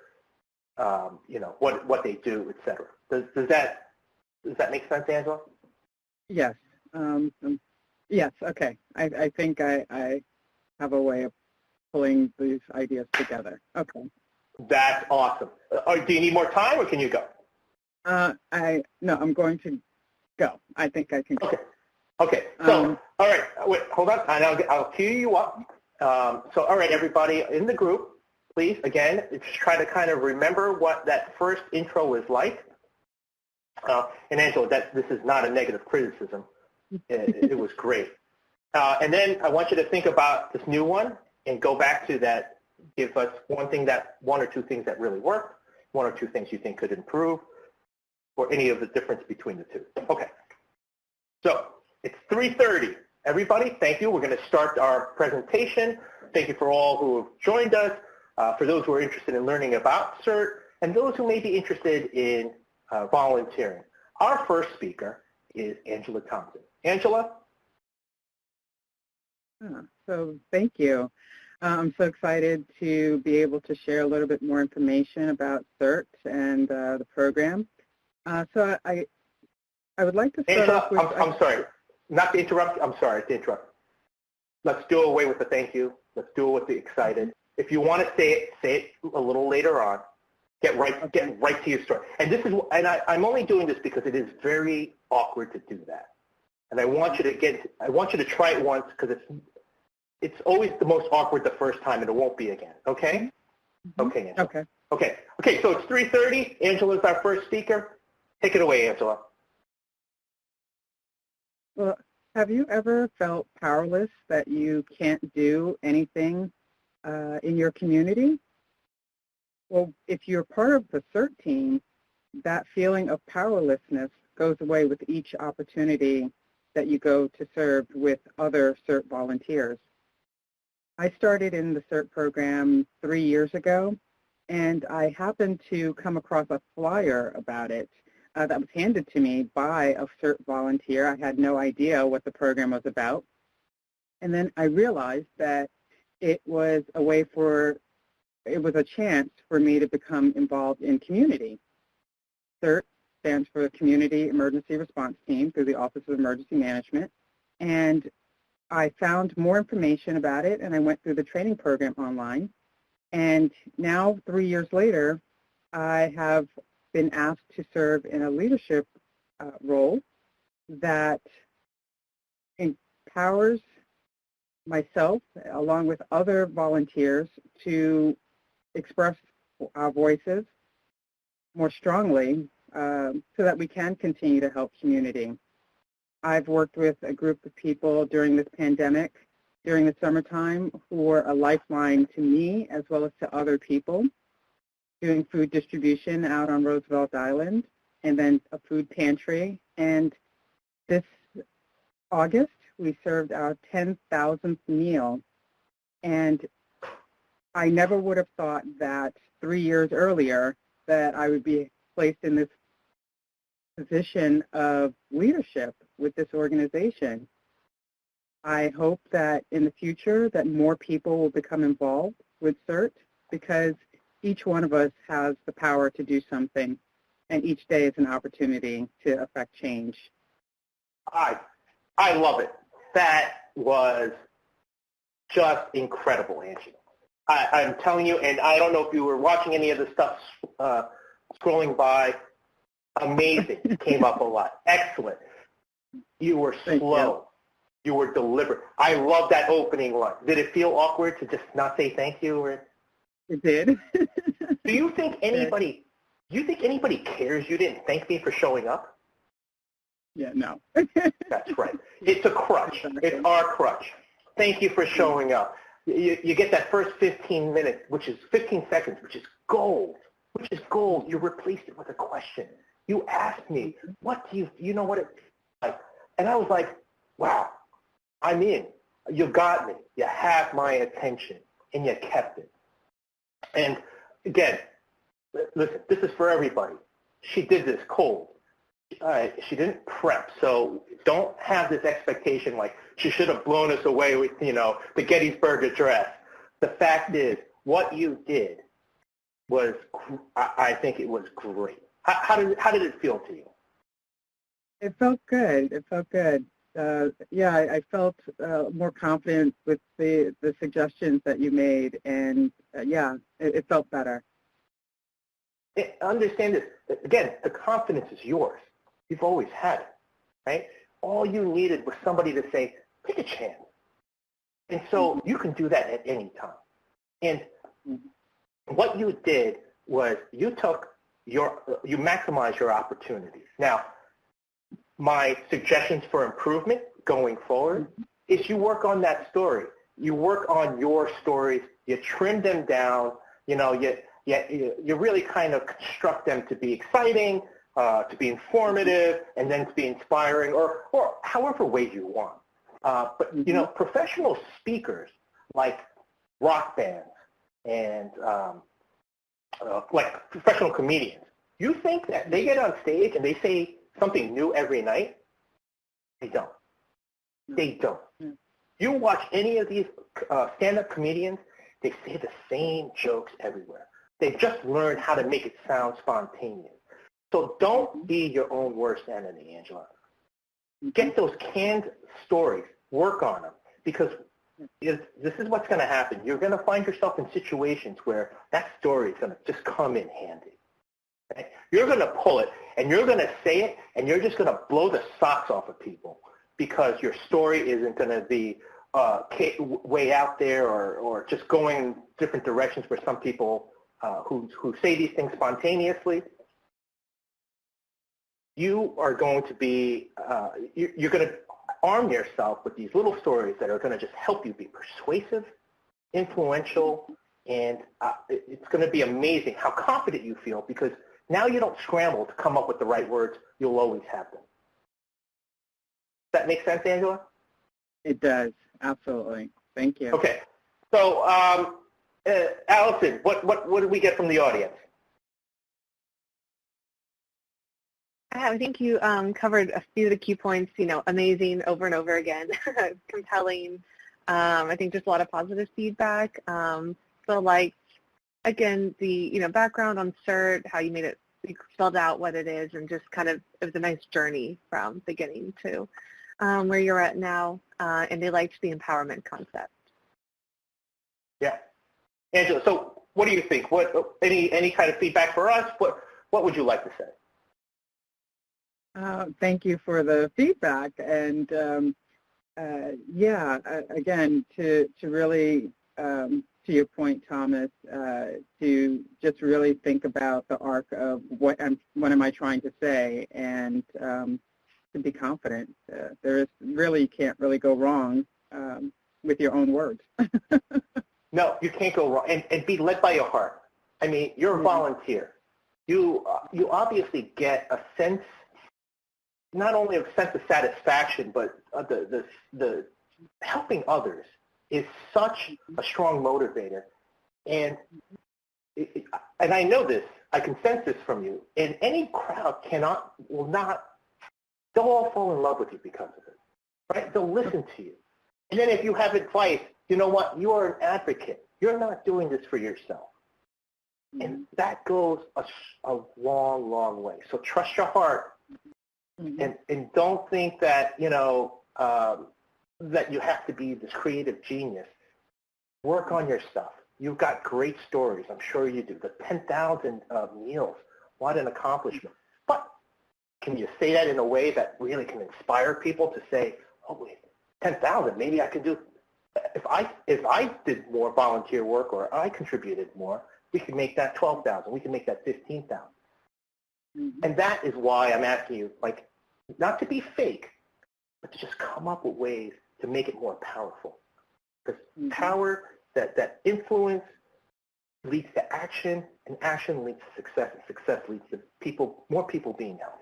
what they do, et cetera. Does that make sense, Angela?
Yes. Yes. Okay. I think I have a way of pulling these ideas together. Okay.
That's awesome. Do you need more time, or can you go?
No, I'm going to go. I think I can go.
Okay. Okay. So, all right. Wait, hold on. I'll cue you up. So, all right, everybody in the group, please, again, just try to kind of remember what that first intro was like. And Angela, this is not a negative criticism. It was great. And then I want you to think about this new one and go back to that. Give us one or two things that really work, one or two things you think could improve, or any of the difference between the two. Okay. So it's 3:30. Everybody, thank you. We're going to start our presentation. Thank you for all who have joined us, for those who are interested in learning about CERT, and those who may be interested in volunteering. Our first speaker is Angela Thompson. Angela?
So thank you. I'm so excited to be able to share a little bit more information about CERT and the program. So I would like to start off with...
I'm sorry. Not to interrupt. I'm sorry to interrupt. Let's do away with the thank you. Let's do it with the excited. If you want to say it a little later on. Get right to your story. And I'm only doing this because it is very awkward to do that. And I want you to try it once because it's always the most awkward the first time, and it won't be again. Okay?
Mm-hmm.
Okay, Angela.
Okay.
Okay. Okay. So it's 3:30. Angela's our first speaker. Take it away, Angela.
Well, have you ever felt powerless that you can't do anything in your community? Well, if you're part of the CERT team, that feeling of powerlessness goes away with each opportunity that you go to serve with other CERT volunteers. I started in the CERT program 3 years ago, and I happened to come across a flyer about it that was handed to me by a CERT volunteer. I had no idea what the program was about. And then I realized that it was a chance for me to become involved in community. CERT stands for Community Emergency Response Team through the Office of Emergency Management. And I found more information about it, and I went through the training program online. And now, 3 years later, I have been asked to serve in a leadership role that empowers myself, along with other volunteers, to express our voices more strongly so that we can continue to help community. I've worked with a group of people during this pandemic, during the summertime, who were a lifeline to me as well as to other people, doing food distribution out on Roosevelt Island, and then a food pantry. And this August, we served our 10,000th meal. And I never would have thought that 3 years earlier that I would be placed in this position of leadership with this organization. I hope that in the future that more people will become involved with CERT, because each one of us has the power to do something, and each day is an opportunity to affect change.
I love it. That was just incredible, Angie. I'm telling you, and I don't know if you were watching any of the stuff scrolling by. Amazing. Came up a lot. Excellent. You were slow. You were deliberate. I love that opening line. Did it feel awkward to just not say thank you? Or?
It did.
Do you think anybody cares you didn't thank me for showing up?
Yeah, no.
That's right. It's a crutch. It's our crutch. Thank you for showing up. You get that first 15 minutes, which is 15 seconds, which is gold. You replaced it with a question. You asked me, what do you know what it's like? And I was like, wow, I'm in. You got me. You have my attention, and you kept it. And again, listen, this is for everybody. She did this cold. She didn't prep, so don't have this expectation like she should have blown us away with, the Gettysburg Address. The fact is, what you did was, I think it was great. How did it feel to you?
It felt good. I felt more confident with the suggestions that you made, and it felt better.
Understand this. Again, the confidence is yours. You've always had it, right? All you needed was somebody to say, take a chance. And so you can do that at any time. And what you did was you maximized your opportunities. Now, my suggestions for improvement going forward is you work on that story. You work on your stories. You trim them down. You really kind of construct them to be exciting, to be informative, and then to be inspiring, or however way you want. But professional speakers like rock bands and like professional comedians, you think that they get on stage and they say something new every night? They don't. They don't. You watch any of these stand-up comedians, they say the same jokes everywhere. They've just learned how to make it sound spontaneous. So don't be your own worst enemy, Angela. Get those canned stories. Work on them. Because this is what's going to happen. You're going to find yourself in situations where that story is going to just come in handy. Okay? You're going to pull it, and you're going to say it, and you're just going to blow the socks off of people because your story isn't going to be way out there or just going different directions for some people who say these things spontaneously. You are going to be, you're going to arm yourself with these little stories that are going to just help you be persuasive, influential, and it's going to be amazing how confident you feel because now you don't scramble to come up with the right words. You'll always have them. Does that make sense, Angela?
It does. Absolutely. Thank you.
Okay. So, Allison, what did we get from the audience?
I think you covered a few of the key points, amazing over and over again, compelling. I think just a lot of positive feedback. So like, again, the, background on CERT, how you made it, you spelled out what it is, and just kind of, it was a nice journey from beginning to where you're at now, and they liked the empowerment concept.
Yeah. Angela, so what do you think? Any kind of feedback for us? What would you like to say?
Thank you for the feedback, and again, to really to your point, Thomas, to just really think about the arc of what am I trying to say, and to be confident. You can't really go wrong with your own words.
No, you can't go wrong. And be led by your heart. I mean, you're a volunteer. You obviously get a sense, not only a sense of satisfaction, but the helping others is such a strong motivator. And I know this, I can sense this from you, and any crowd will not, they'll all fall in love with you because of it, right? They'll listen to you. And then if you have advice, you know what, you are an advocate. You're not doing this for yourself. And that goes a long, long way. So trust your heart, and don't think that, that you have to be this creative genius. Work on your stuff. You've got great stories. I'm sure you do. The 10,000 meals, what an accomplishment. But can you say that in a way that really can inspire people to say, oh, wait, 10,000, maybe I could do, if I did more volunteer work or I contributed more, we could make that 12,000. We can make that 15,000. And that is why I'm asking you, not to be fake, but to just come up with ways to make it more powerful. Because power, that influence leads to action, and action leads to success, and success leads to more people being healthy.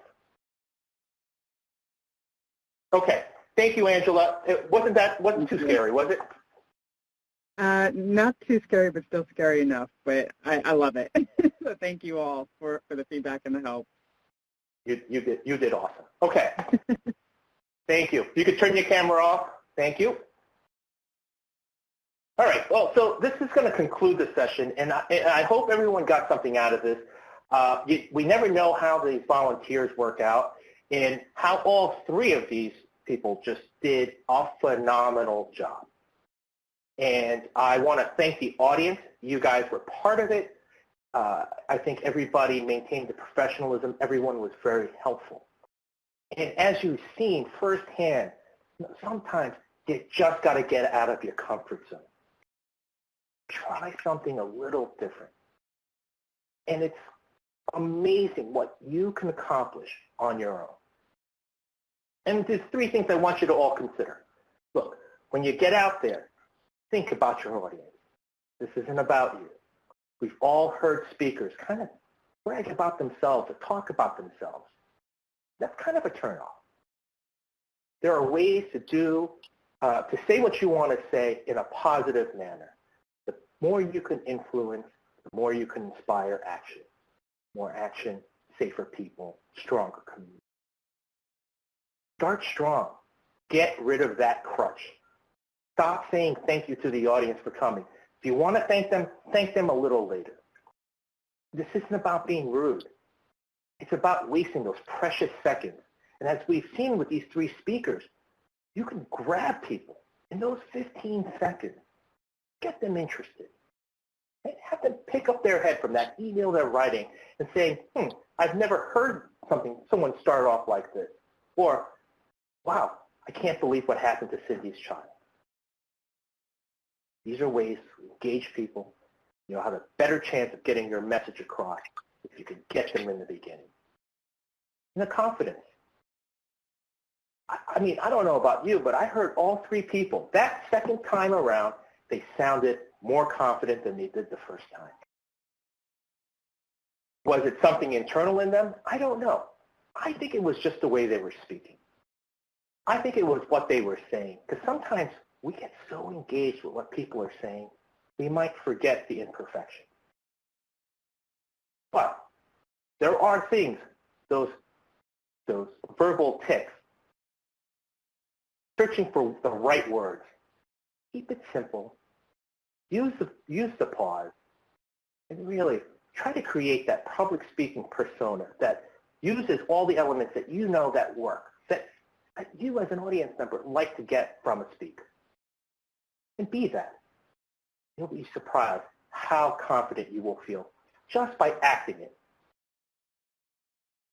Okay, thank you, Angela. It wasn't too scary, was it?
Not too scary, but still scary enough. But I love it. So thank you all for the feedback and the help.
You did awesome. Okay. Thank you. You could turn your camera off. Thank you. All right. Well, so this is going to conclude the session, and I hope everyone got something out of this. We never know how these volunteers work out, and how all three of these people just did a phenomenal job. And I want to thank the audience. You guys were part of it. I think everybody maintained the professionalism. Everyone was very helpful. And as you've seen firsthand, sometimes you just got to get out of your comfort zone. Try something a little different. And it's amazing what you can accomplish on your own. And there's three things I want you to all consider. Look, when you get out there, think about your audience. This isn't about you. We've all heard speakers kind of brag about themselves or talk about themselves. That's kind of a turnoff. There are ways to say what you want to say in a positive manner. The more you can influence, the more you can inspire action. More action, safer people, stronger community. Start strong. Get rid of that crutch. Stop saying thank you to the audience for coming. If you want to thank them a little later. This isn't about being rude. It's about wasting those precious seconds. And as we've seen with these three speakers, you can grab people in those 15 seconds, get them interested. Have them pick up their head from that email they're writing and saying, I've never heard someone start off like this. Or, wow, I can't believe what happened to Cindy's child. These are ways to engage people. You'll have a better chance of getting your message across if you can get them in the beginning. And the confidence. I mean, I don't know about you, but I heard all three people. That second time around, they sounded more confident than they did the first time. Was it something internal in them? I don't know. I think it was just the way they were speaking. I think it was what they were saying. Because sometimes we get so engaged with what people are saying, we might forget the imperfection. But there are things, those verbal tics, searching for the right words. Keep it simple. Use the pause, and really try to create that public speaking persona that uses all the elements that you know that work, that you as an audience member like to get from a speaker. And be that. You'll be surprised how confident you will feel just by acting it.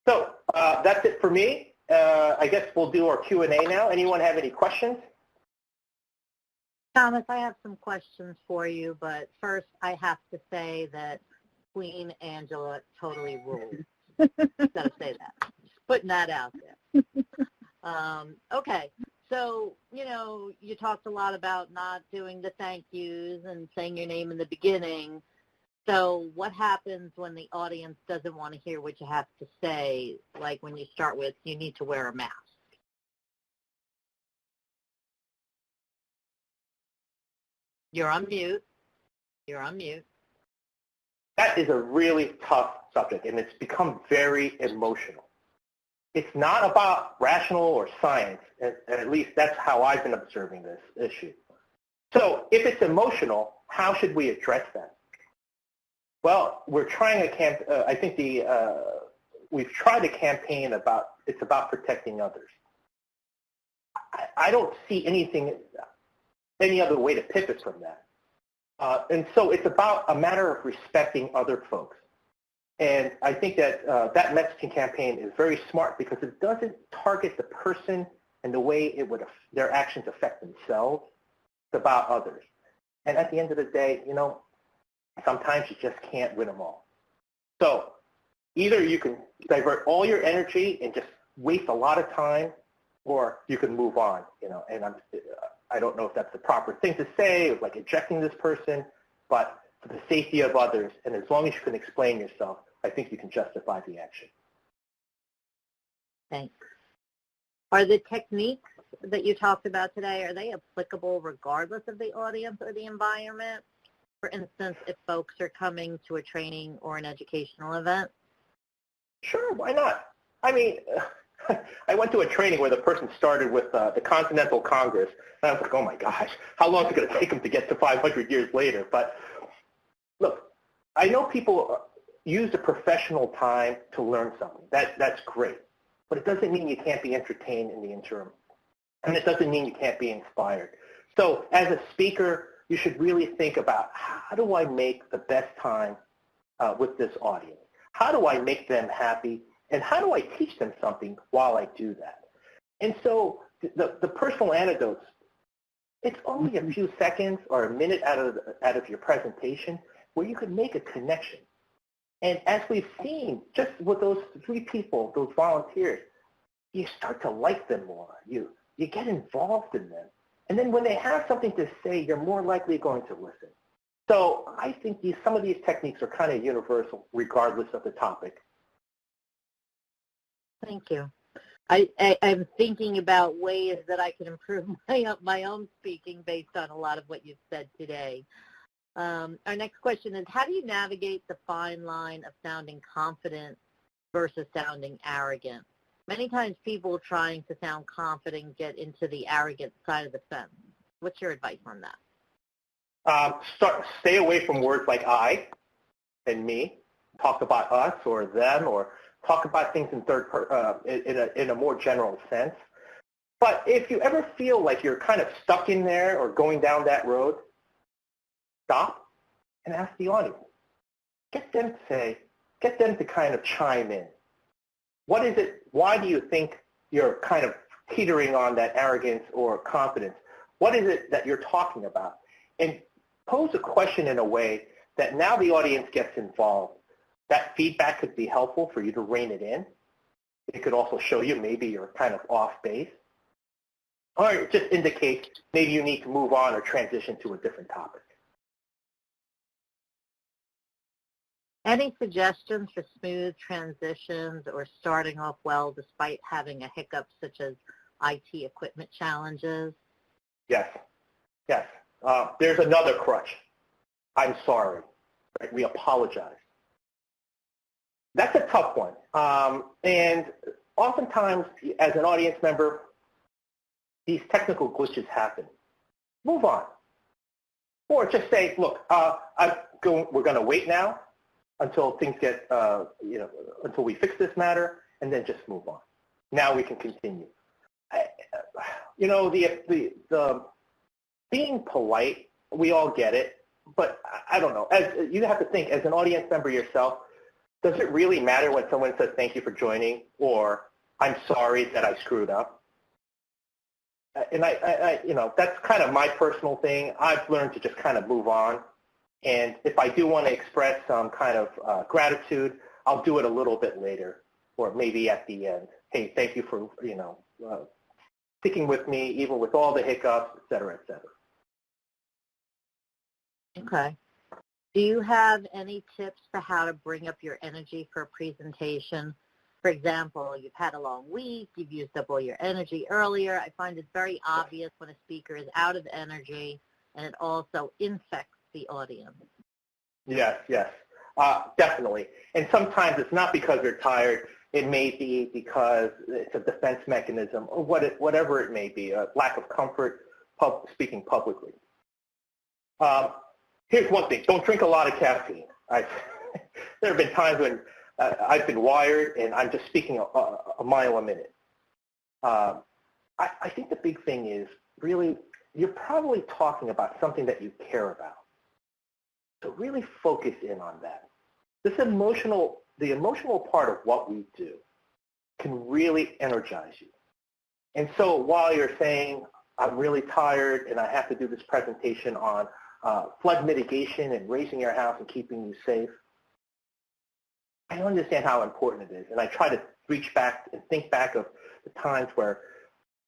So that's it for me. I guess we'll do our Q&A now. Anyone have any questions?
Thomas, I have some questions for you, but first I have to say that Queen Angela totally rules. Gotta say that. Just putting that out there. Okay, so, you talked a lot about not doing the thank yous and saying your name in the beginning. So what happens when the audience doesn't want to hear what you have to say, like when you start with, you need to wear a mask? You're on mute. You're on mute.
That is a really tough subject, and it's become very emotional. It's not about rational or science, and at least that's how I've been observing this issue. So if it's emotional, how should we address that? Well, we're trying I think we've tried a campaign it's about protecting others. I don't see any other way to pivot from that. And so it's about a matter of respecting other folks. And I think that that messaging campaign is very smart because it doesn't target the person and the way their actions affect themselves. It's about others. And at the end of the day, sometimes you just can't win them all. So either you can divert all your energy and just waste a lot of time, or you can move on, and I don't know if that's the proper thing to say, like ejecting this person, but for the safety of others, and as long as you can explain yourself, I think you can justify the action.
Thanks. Are the techniques that you talked about today, are they applicable regardless of the audience or the environment? For instance, if folks are coming to a training or an educational event?
Sure, why not? I mean, I went to a training where the person started with the Continental Congress, and I was like, oh my gosh, how long is it going to take them to get to 500 years later? But look, I know people use the professional time to learn something. That's great. But it doesn't mean you can't be entertained in the interim. And it doesn't mean you can't be inspired. So as a speaker, you should really think about, how do I make the best time with this audience? How do I make them happy? And how do I teach them something while I do that? And so the personal anecdotes, it's only a few seconds or a minute out of your presentation where you could make a connection. And as we've seen, just with those 3 people, those volunteers, you start to like them more. You get involved in them. And then when they have something to say, you're more likely going to listen. So I think some of these techniques are kind of universal regardless of the topic.
Thank you. I'm thinking about ways that I can improve my own speaking based on a lot of what you've said today. Our next question is, how do you navigate the fine line of sounding confident versus sounding arrogant? Many times people trying to sound confident get into the arrogant side of the fence. What's your advice on that?
Stay away from words like I and me. Talk about us or them, or talk about things in a more general sense. But if you ever feel like you're kind of stuck in there or going down that road, stop and ask the audience. Get them to kind of chime in. What is it? Why do you think you're kind of teetering on that arrogance or confidence? What is it that you're talking about? And pose a question in a way that now the audience gets involved. That feedback could be helpful for you to rein it in. It could also show you maybe you're kind of off base. Or it just indicates maybe you need to move on or transition to a different topic.
Any suggestions for smooth transitions or starting off well despite having a hiccup such as IT equipment challenges?
Yes. There's another crutch. I'm sorry. Right? We apologize. That's a tough one. And oftentimes, as an audience member, these technical glitches happen. Move on. Or just say, look, we're going to wait now until things get, until we fix this matter, and then just move on. Now we can continue. The being polite, we all get it, but I don't know. You have to think, as an audience member yourself, does it really matter when someone says thank you for joining or I'm sorry that I screwed up? and I, you know, that's kind of my personal thing. I've learned to just kind of move on. And if I do want to express some kind of gratitude, I'll do it a little bit later, or maybe at the end. Hey, thank you for, you know, sticking with me, even with all the hiccups, et cetera, et cetera.
Okay. Do you have any tips for how to bring up your energy for a presentation? For example, you've had a long week, you've used up all your energy earlier. I find it very obvious when a speaker is out of energy, and it also infects the audience.
Yes, yes, definitely. And sometimes it's not because they're tired. It may be because it's a defense mechanism, or whatever it may be, a lack of comfort speaking publicly. Here's one thing. Don't drink a lot of caffeine. There have been times when I've been wired and I'm just speaking a mile a minute. I think the big thing is really you're probably talking about something that you care about. So really focus in on that. The emotional part of what we do can really energize you. And so while you're saying, I'm really tired and I have to do this presentation on flood mitigation and raising your house and keeping you safe, I understand how important it is. And I try to reach back and think back of the times where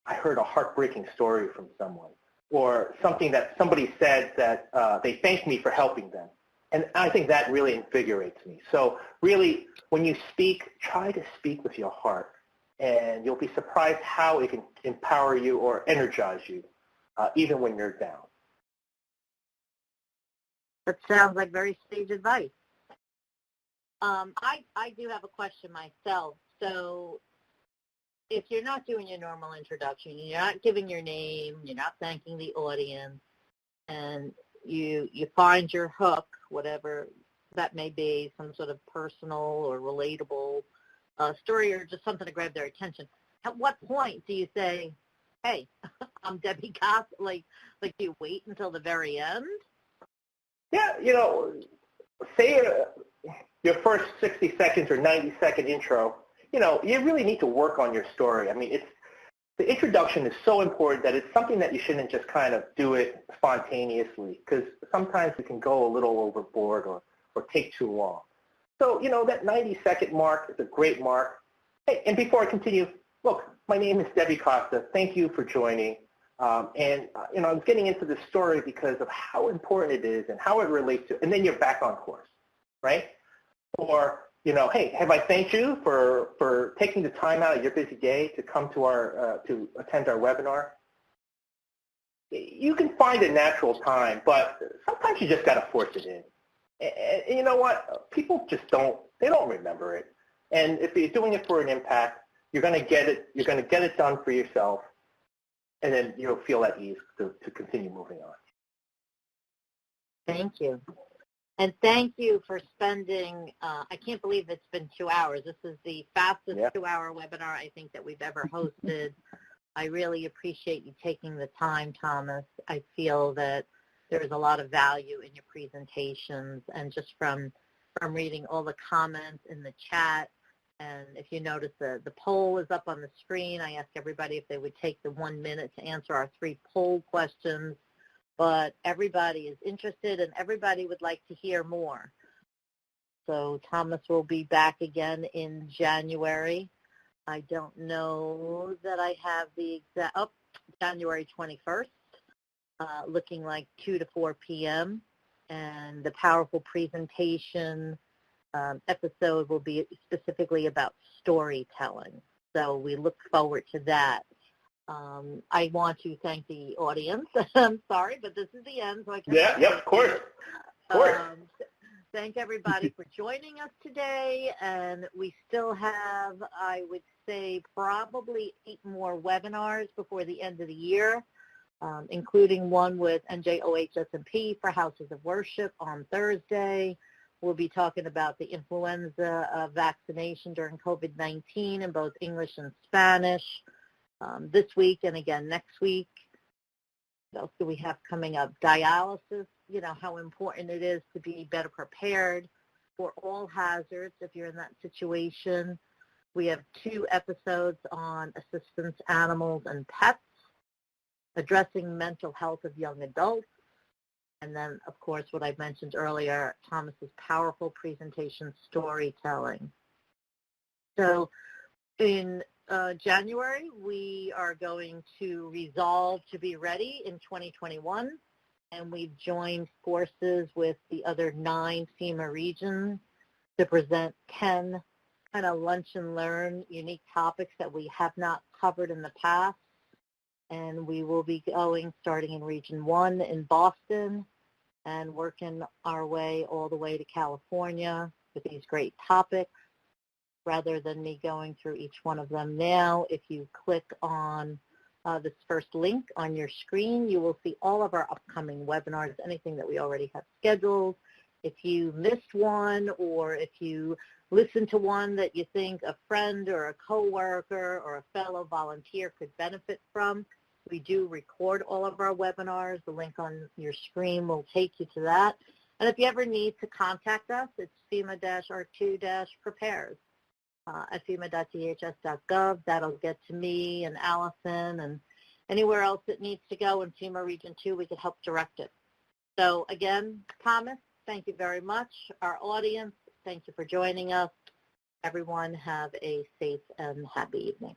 I heard a heartbreaking story from someone, or something that somebody said that they thanked me for helping them. And I think that really invigorates me. So really, when you speak, try to speak with your heart, and you'll be surprised how it can empower you or energize you, even when you're down.
That sounds like very sage advice. I do have a question myself. So if you're not doing your normal introduction, you're not giving your name, you're not thanking the audience, and you find your hook, whatever that may be, some sort of personal or relatable story or just something to grab their attention, at what point do you say, hey, I'm Debbie Costa? Like do you wait until the very end?
Yeah, you know, say your first 60 seconds or 90-second intro, you know, you really need to work on your story. I mean, the introduction is so important that it's something that you shouldn't just kind of do it spontaneously, because sometimes we can go a little overboard or take too long. So, you know, that 90-second mark is a great mark. Hey, and before I continue, look, my name is Debbie Costa. Thank you for joining. And, you know, I was getting into this story because of how important it is and how it relates to, and then you're back on course, right? Or, you know, hey, have I thanked you for taking the time out of your busy day to come to to attend our webinar? You can find a natural time, but sometimes you just got to force it in. And you know what? People just they don't remember it. And if you're doing it for an impact, you're going to get it done for yourself, and then you'll feel at ease to continue moving on.
Thank you. And thank you for spending, I can't believe it's been 2 hours. This is the fastest 2-hour webinar I think that we've ever hosted. I really appreciate you taking the time, Thomas. I feel that there's a lot of value in your presentations, and just from reading all the comments in the chat, and if you notice the poll is up on the screen. I asked everybody if they would take the 1 minute to answer our 3 poll questions. But everybody is interested and everybody would like to hear more. So Thomas will be back again in January. I don't know that I have the exact, January 21st, looking like 2 to 4 p.m. And the powerful presentation episode will be specifically about storytelling. So we look forward to that. I want to thank the audience. I'm sorry, but this is the end. So I can
of course. Of course.
Thank everybody for joining us today. And we still have, I would say, probably 8 more webinars before the end of the year, including one with NJOHS&P for Houses of Worship on Thursday. We'll be talking about the influenza vaccination during COVID-19 in both English and Spanish. This week and again next week. What else do we have coming up? Dialysis, you know, how important it is to be better prepared for all hazards if you're in that situation. We have 2 episodes on assistance animals and pets. addressing mental health of young adults, and then, of course, what I mentioned earlier, Thomas's powerful presentation, storytelling. So in January, we are going to resolve to be ready in 2021, and we've joined forces with the other 9 FEMA regions to present 10 kind of lunch and learn unique topics that we have not covered in the past. And we will be going starting in Region 1 in Boston and working our way all the way to California with these great topics. Rather than me going through each one of them now, if you click on this first link on your screen, you will see all of our upcoming webinars, anything that we already have scheduled. If you missed one, or if you listened to one that you think a friend or a coworker or a fellow volunteer could benefit from, we do record all of our webinars. The link on your screen will take you to that. And if you ever need to contact us, it's FEMA-R2-prepares at FEMA.dhs.gov. That'll get to me and Allison, and anywhere else it needs to go in FEMA Region 2, we could help direct it. So again, Thomas, thank you very much. Our audience, thank you for joining us. Everyone have a safe and happy evening.